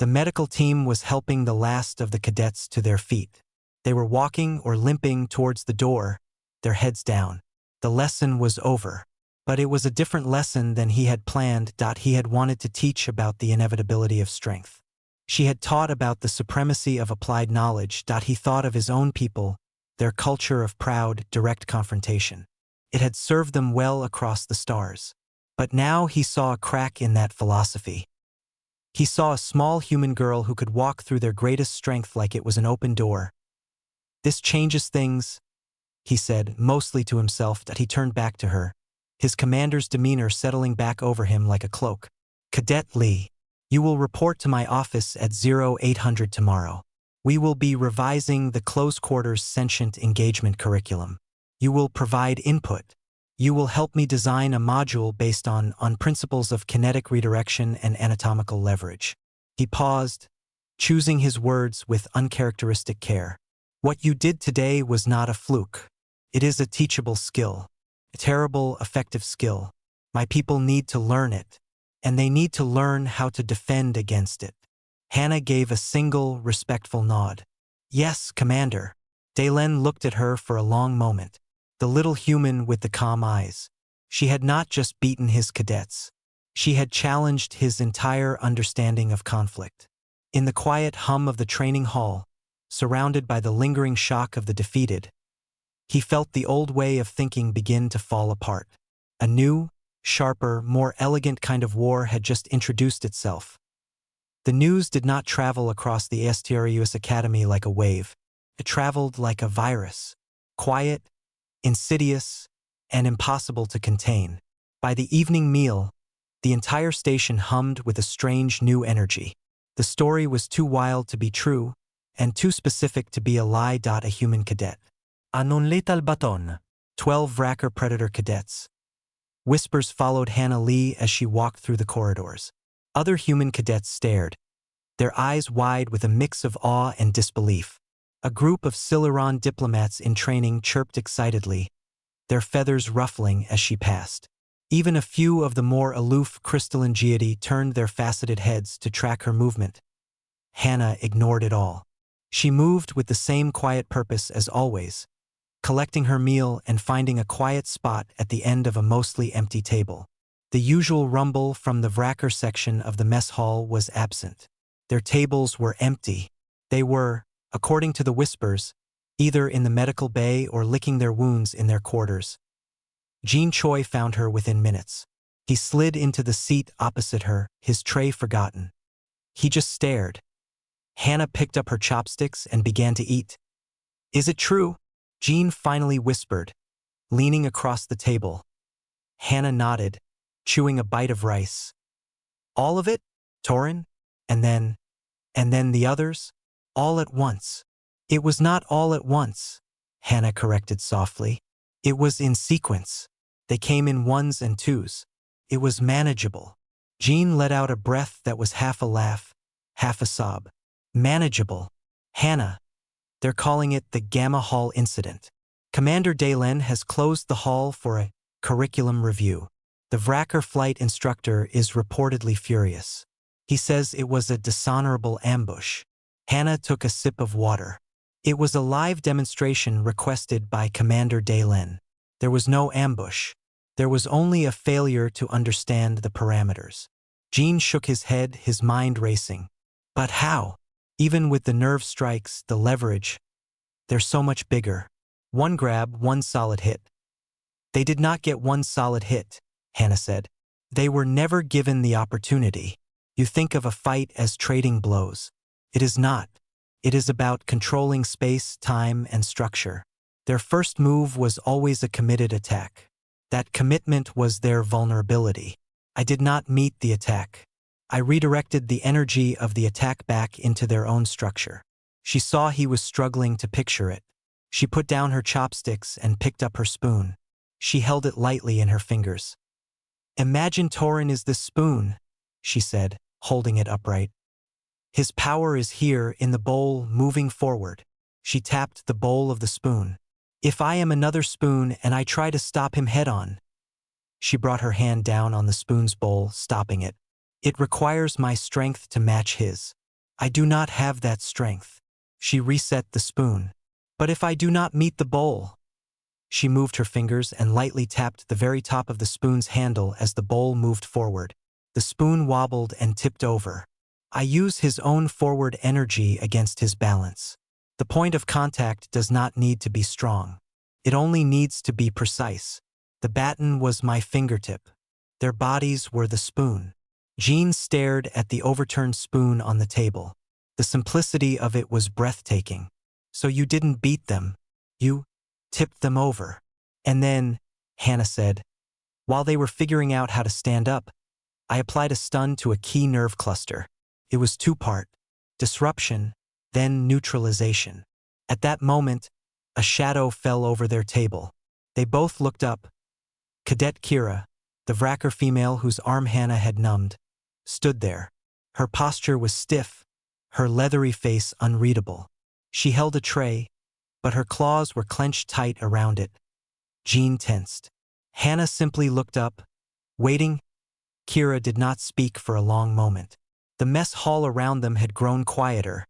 The medical team was helping the last of the cadets to their feet. They were walking or limping towards the door, their heads down. The lesson was over. But it was a different lesson than he had planned. He had wanted to teach about the inevitability of strength. She had taught about the supremacy of applied knowledge. He thought of his own people, their culture of proud, direct confrontation. It had served them well across the stars. But now he saw a crack in that philosophy. He saw a small human girl who could walk through their greatest strength like it was an open door. "This changes things," he said, mostly to himself. He turned back to her, his commander's demeanor settling back over him like a cloak. "Cadet Lee, you will report to my office at 0800 tomorrow. We will be revising the close quarters sentient engagement curriculum. You will provide input. You will help me design a module based on principles of kinetic redirection and anatomical leverage." He paused, choosing his words with uncharacteristic care. "What you did today was not a fluke. It is a teachable skill. A terrible, effective skill. My people need to learn it, and they need to learn how to defend against it." Hannah gave a single, respectful nod. "Yes, Commander." Dalen looked at her for a long moment. The little human with the calm eyes. She had not just beaten his cadets. She had challenged his entire understanding of conflict. In the quiet hum of the training hall, surrounded by the lingering shock of the defeated, he felt the old way of thinking begin to fall apart. A new, sharper, more elegant kind of war had just introduced itself. The news did not travel across the STRUS Academy like a wave. It traveled like a virus. Quiet, insidious, and impossible to contain. By the evening meal, the entire station hummed with a strange new energy. The story was too wild to be true, and too specific to be a lie. A human cadet. A non lethal Baton. 12 Vracker Predator cadets. Whispers followed Hannah Lee as she walked through the corridors. Other human cadets stared, their eyes wide with a mix of awe and disbelief. A group of Siluran diplomats in training chirped excitedly, their feathers ruffling as she passed. Even a few of the more aloof crystalline Geody turned their faceted heads to track her movement. Hannah ignored it all. She moved with the same quiet purpose as always, collecting her meal and finding a quiet spot at the end of a mostly empty table. The usual rumble from the Vracker section of the mess hall was absent. Their tables were empty. They were, according to the whispers, either in the medical bay or licking their wounds in their quarters. Jean Choi found her within minutes. He slid into the seat opposite her, his tray forgotten. He just stared. Hannah picked up her chopsticks and began to eat. "Is it true?" Jean finally whispered, leaning across the table. Hannah nodded, chewing a bite of rice. "All of it, Torin? And then the others? All at once." "It was not all at once," Hannah corrected softly. "It was in sequence. They came in ones and twos. It was manageable." Jean let out a breath that was half a laugh, half a sob. "Manageable. Hannah, they're calling it the Gamma Hall incident. Commander Dalen has closed the hall for a curriculum review. The Vracker flight instructor is reportedly furious. He says it was a dishonorable ambush." Hannah took a sip of water. It was a live demonstration requested by Commander Dalen. There was no ambush. There was only a failure to understand the parameters. Jean shook his head, his mind racing. But how? Even with the nerve strikes, the leverage, they're so much bigger. One grab, one solid hit. "They did not get one solid hit," Hannah said. "They were never given the opportunity. You think of a fight as trading blows. It is not. It is about controlling space, time, and structure. Their first move was always a committed attack. That commitment was their vulnerability. I did not meet the attack. I redirected the energy of the attack back into their own structure." She saw he was struggling to picture it. She put down her chopsticks and picked up her spoon. She held it lightly in her fingers. "Imagine Torin is this spoon," she said, holding it upright. "His power is here in the bowl moving forward." She tapped the bowl of the spoon. "If I am another spoon and I try to stop him head-on, She brought her hand down on the spoon's bowl, stopping it. It requires my strength to match his. I do not have that strength. She reset the spoon. But if I do not meet the bowl? She moved her fingers and lightly tapped the very top of the spoon's handle as the bowl moved forward. The spoon wobbled and tipped over. I use his own forward energy against his balance. The point of contact does not need to be strong. It only needs to be precise. The baton was my fingertip. Their bodies were the spoon. Jean stared at the overturned spoon on the table. The simplicity of it was breathtaking. So you didn't beat them. You tipped them over. And then, Hannah said, while they were figuring out how to stand up, I applied a stun to a key nerve cluster. It was two-part: disruption, then neutralization. At that moment, a shadow fell over their table. They both looked up. Cadet Kira, the Vracker female whose arm Hannah had numbed, stood there. Her posture was stiff, her leathery face unreadable. She held a tray, but her claws were clenched tight around it. Jean tensed. Hannah simply looked up, waiting. Kira did not speak for a long moment. The mess hall around them had grown quieter,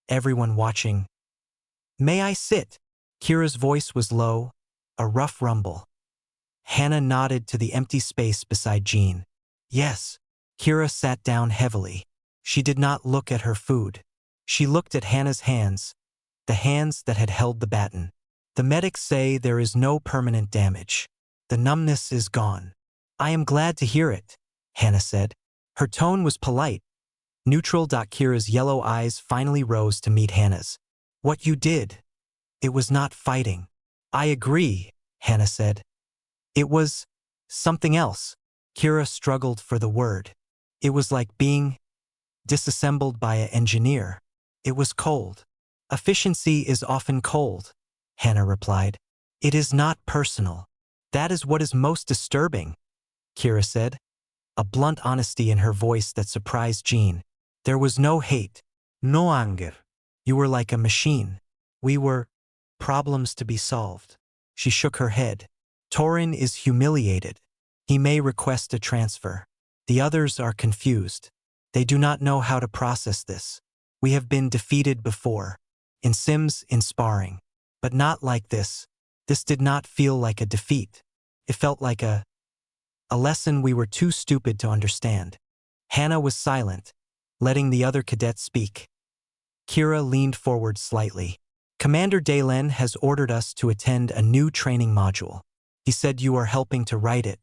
everyone watching. May I sit? Kira's voice was low, a rough rumble. Hannah nodded to the empty space beside Jean. Yes. Kira sat down heavily. She did not look at her food. She looked at Hannah's hands, the hands that had held the baton. The medics say there is no permanent damage. The numbness is gone. I am glad to hear it, Hannah said. Her tone was polite. Neutral. Kira's yellow eyes finally rose to meet Hannah's. What you did. It was not fighting. I agree, Hannah said. It was something else. Kira struggled for the word. It was like being disassembled by an engineer. It was cold. Efficiency is often cold, Hannah replied. It is not personal. That is what is most disturbing, Kira said, a blunt honesty in her voice that surprised Jean. There was no hate, no anger. You were like a machine. We were problems to be solved. She shook her head. Torin is humiliated. He may request a transfer. The others are confused. They do not know how to process this. We have been defeated before. In Sims, in sparring. But not like this. This did not feel like a defeat. It felt like a lesson we were too stupid to understand. Hannah was silent, letting the other cadets speak. Kira leaned forward slightly. Commander Dalen has ordered us to attend a new training module. He said you are helping to write it.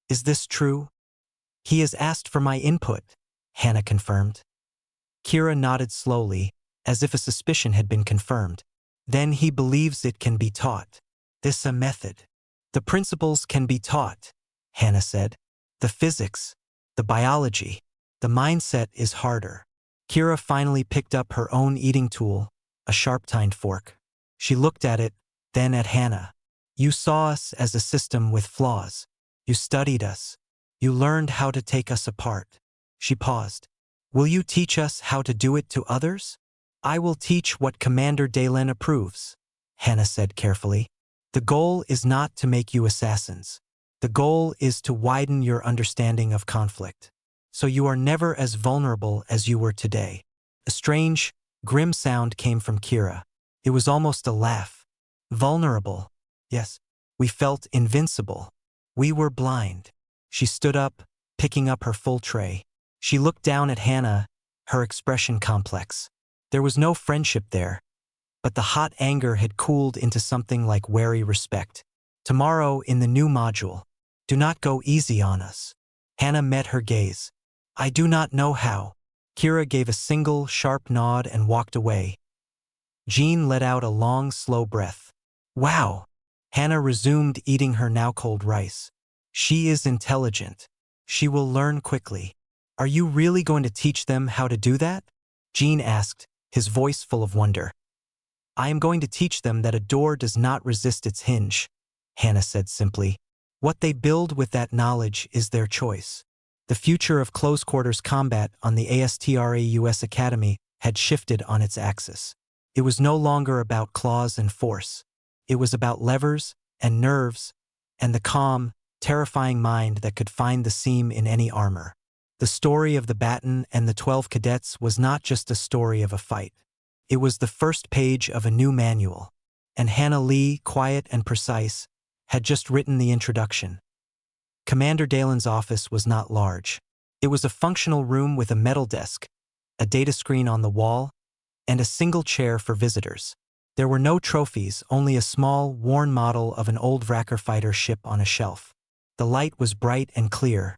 Is this true? He has asked for my input, Hannah confirmed. Kira nodded slowly, as if a suspicion had been confirmed. Then he believes it can be taught. This a method. The principles can be taught, Hannah said. The physics, the biology, the mindset is harder. Kira finally picked up her own eating tool, a sharp-tined fork. She looked at it, then at Hannah. You saw us as a system with flaws. You studied us. You learned how to take us apart. She paused. Will you teach us how to do it to others? I will teach what Commander Dalen approves, Hannah said carefully. The goal is not to make you assassins. The goal is to widen your understanding of conflict, so you are never as vulnerable as you were today. A strange, grim sound came from Kira. It was almost a laugh. Vulnerable. Yes, we felt invincible. We were blind. She stood up, picking up her full tray. She looked down at Hannah, her expression complex. There was no friendship there, but the hot anger had cooled into something like wary respect. Tomorrow in the new module, do not go easy on us. Hannah met her gaze. I do not know how. Kira gave a single, sharp nod and walked away. Jean let out a long, slow breath. Wow! Hannah resumed eating her now-cold rice. She is intelligent. She will learn quickly. Are you really going to teach them how to do that? Jean asked, his voice full of wonder. I am going to teach them that a door does not resist its hinge, Hannah said simply. What they build with that knowledge is their choice. The future of close-quarters combat on the ASTRA US Academy had shifted on its axis. It was no longer about claws and force. It was about levers and nerves and the calm, terrifying mind that could find the seam in any armor. The story of the Baton and the 12 cadets was not just a story of a fight. It was the first page of a new manual, and Hannah Lee, quiet and precise, had just written the introduction. Commander Dalen's office was not large. It was a functional room with a metal desk, a data screen on the wall, and a single chair for visitors. There were no trophies, only a small, worn model of an old Vracker fighter ship on a shelf. The light was bright and clear.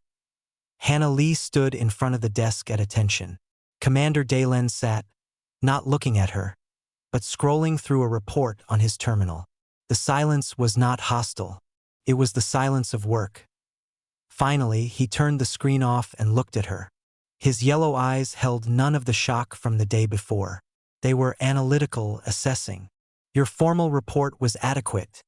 Hannah Lee stood in front of the desk at attention. Commander Dalen sat, not looking at her, but scrolling through a report on his terminal. The silence was not hostile. It was the silence of work. Finally, he turned the screen off and looked at her. His yellow eyes held none of the shock from the day before. They were analytical, assessing. "Your formal report was adequate,"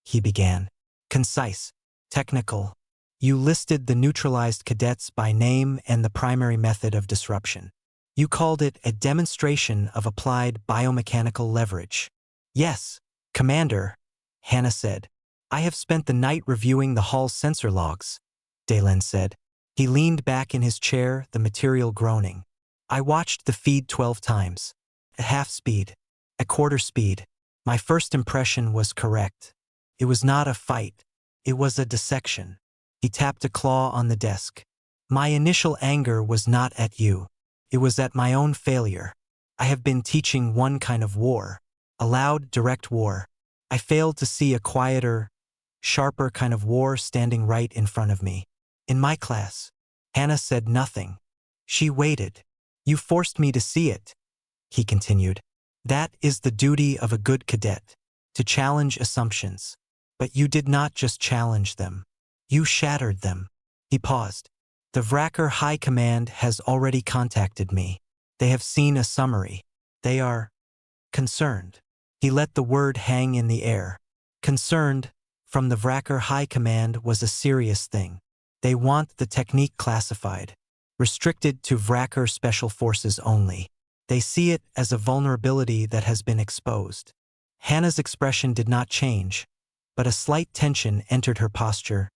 he began. "Concise, technical. You listed the neutralized cadets by name and the primary method of disruption. You called it a demonstration of applied biomechanical leverage." "Yes, Commander," Hannah said. "I have spent the night reviewing the Hall's sensor logs," Dalen said. He leaned back in his chair, the material groaning. "I watched the feed 12 times. At half speed. At quarter speed. My first impression was correct. It was not a fight. It was a dissection." He tapped a claw on the desk. "My initial anger was not at you. It was at my own failure. I have been teaching one kind of war. A loud, direct war. I failed to see a quieter, sharper kind of war standing right in front of me. In my class." Hannah said nothing. She waited. "You forced me to see it," he continued. "That is the duty of a good cadet, to challenge assumptions. But you did not just challenge them. You shattered them." He paused. "The Vracker High Command has already contacted me. They have seen a summary. They are concerned." He let the word hang in the air. Concerned, from the Vracker High Command, was a serious thing. They want the technique classified, restricted to Vracker Special Forces only. They see it as a vulnerability that has been exposed. Hannah's expression did not change, but a slight tension entered her posture.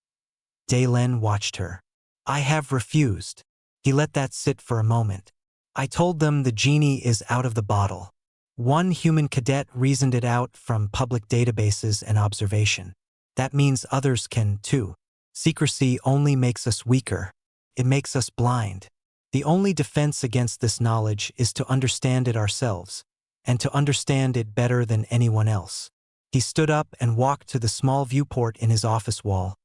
Dalen watched her. "I have refused." He let that sit for a moment. "I told them the genie is out of the bottle. One human cadet reasoned it out from public databases and observation. That means others can, too. Secrecy only makes us weaker. It makes us blind. The only defense against this knowledge is to understand it ourselves, and to understand it better than anyone else." He stood up and walked to the small viewport in his office wall,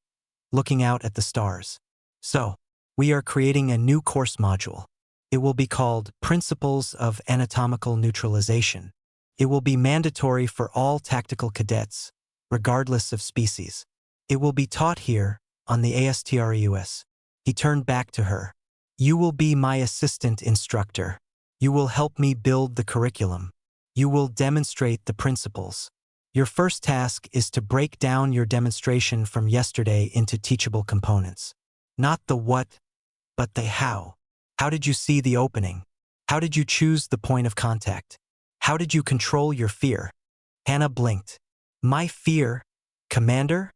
looking out at the stars. "So, we are creating a new course module. It will be called Principles of Anatomical Neutralization. It will be mandatory for all tactical cadets, regardless of species. It will be taught here, on the ASTREUS. He turned back to her. "You will be my assistant instructor. You will help me build the curriculum. You will demonstrate the principles. Your first task is to break down your demonstration from yesterday into teachable components. Not the what, but the how. How did you see the opening? How did you choose the point of contact? How did you control your fear?" Hannah blinked. "My fear, Commander?"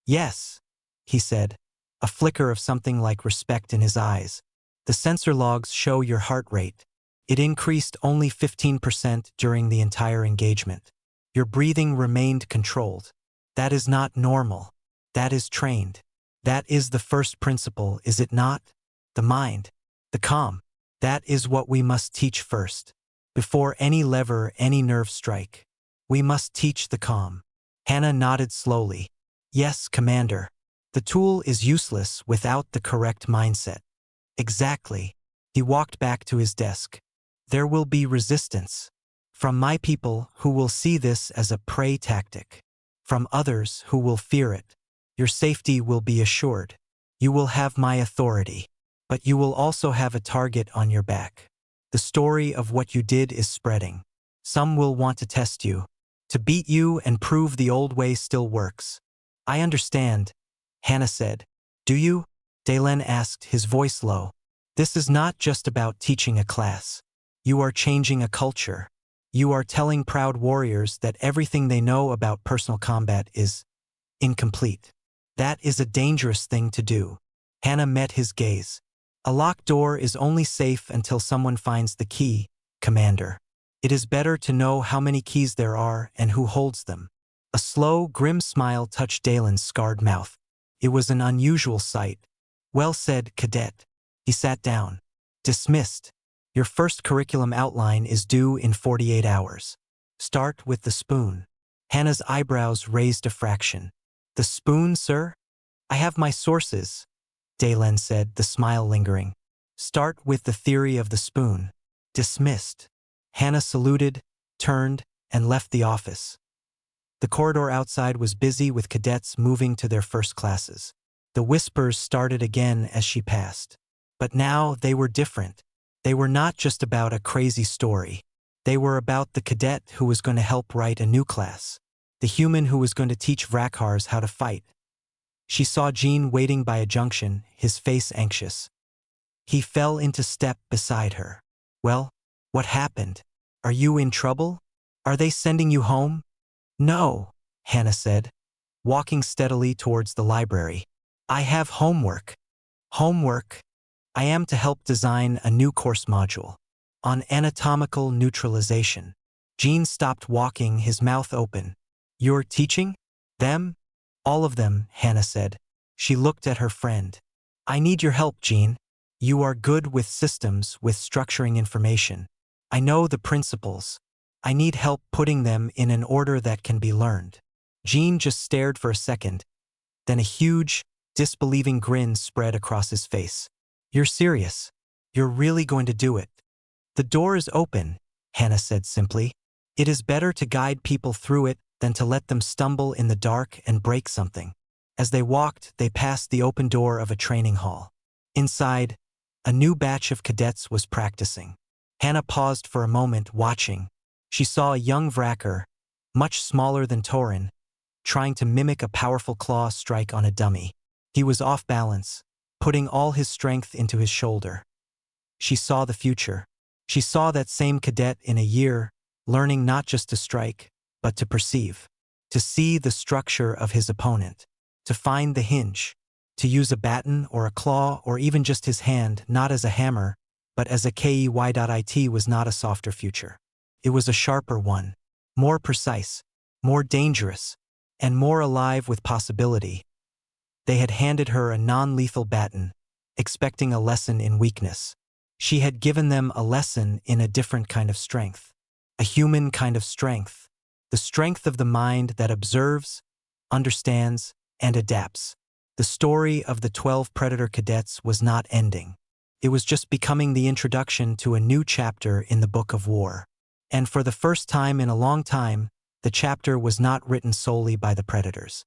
"Yes," he said, a flicker of something like respect in his eyes. "The sensor logs show your heart rate. It increased only 15% during the entire engagement. Your breathing remained controlled. That is not normal. That is trained. That is the first principle, is it not? The mind. The calm. That is what we must teach first. Before any lever, any nerve strike. We must teach the calm." Hannah nodded slowly. "Yes, Commander. The tool is useless without the correct mindset." "Exactly." He walked back to his desk. "There will be resistance. From my people who will see this as a prey tactic. From others who will fear it. Your safety will be assured. You will have my authority. But you will also have a target on your back. The story of what you did is spreading. Some will want to test you, to beat you and prove the old way still works." "I understand," Hannah said. "Do you?" Dalen asked, his voice low. "This is not just about teaching a class. You are changing a culture. You are telling proud warriors that everything they know about personal combat is incomplete. That is a dangerous thing to do. Hannah met his gaze. A locked door is only safe until someone finds the key, Commander. It is better to know how many keys there are and who holds them. A slow, grim smile touched Dalen's scarred mouth. It was an unusual sight. Well said, Cadet. He sat down. Dismissed. Your first curriculum outline is due in 48 hours. Start with the spoon. Hannah's eyebrows raised a fraction. The spoon, sir? I have my sources, Dalen said, the smile lingering. Start with the theory of the spoon. Dismissed. Hannah saluted, turned, and left the office. The corridor outside was busy with cadets moving to their first classes. The whispers started again as she passed. But now they were different. They were not just about a crazy story. They were about the cadet who was going to help write a new class. The human who was going to teach Vrakhars how to fight. She saw Jean waiting by a junction, his face anxious. He fell into step beside her. Well, what happened? Are you in trouble? Are they sending you home? No, Hannah said, walking steadily towards the library. I have homework. Homework? I am to help design a new course module on anatomical neutralization. Jean stopped walking, his mouth open. You're teaching? Them? All of them, Hannah said. She looked at her friend. I need your help, Jean. You are good with systems, with structuring information. I know the principles. I need help putting them in an order that can be learned. Jean just stared for a second. Then a huge, disbelieving grin spread across his face. You're serious. You're really going to do it. The door is open, Hannah said simply. It is better to guide people through it than to let them stumble in the dark and break something. As they walked, they passed the open door of a training hall. Inside, a new batch of cadets was practicing. Hannah paused for a moment, watching. She saw a young Vrakhar, much smaller than Torin, trying to mimic a powerful claw strike on a dummy. He was off balance, putting all his strength into his shoulder. She saw the future. She saw that same cadet in a year, learning not just to strike, but to perceive, to see the structure of his opponent, to find the hinge, to use a baton or a claw or even just his hand not as a hammer, but as a KEY.IT was not a softer future. It was a sharper one, more precise, more dangerous, and more alive with possibility. They had handed her a non-lethal baton, expecting a lesson in weakness. She had given them a lesson in a different kind of strength, a human kind of strength, the strength of the mind that observes, understands, and adapts. The story of the 12 Predator cadets was not ending. It was just becoming the introduction to a new chapter in the Book of War. And for the first time in a long time, the chapter was not written solely by the Predators.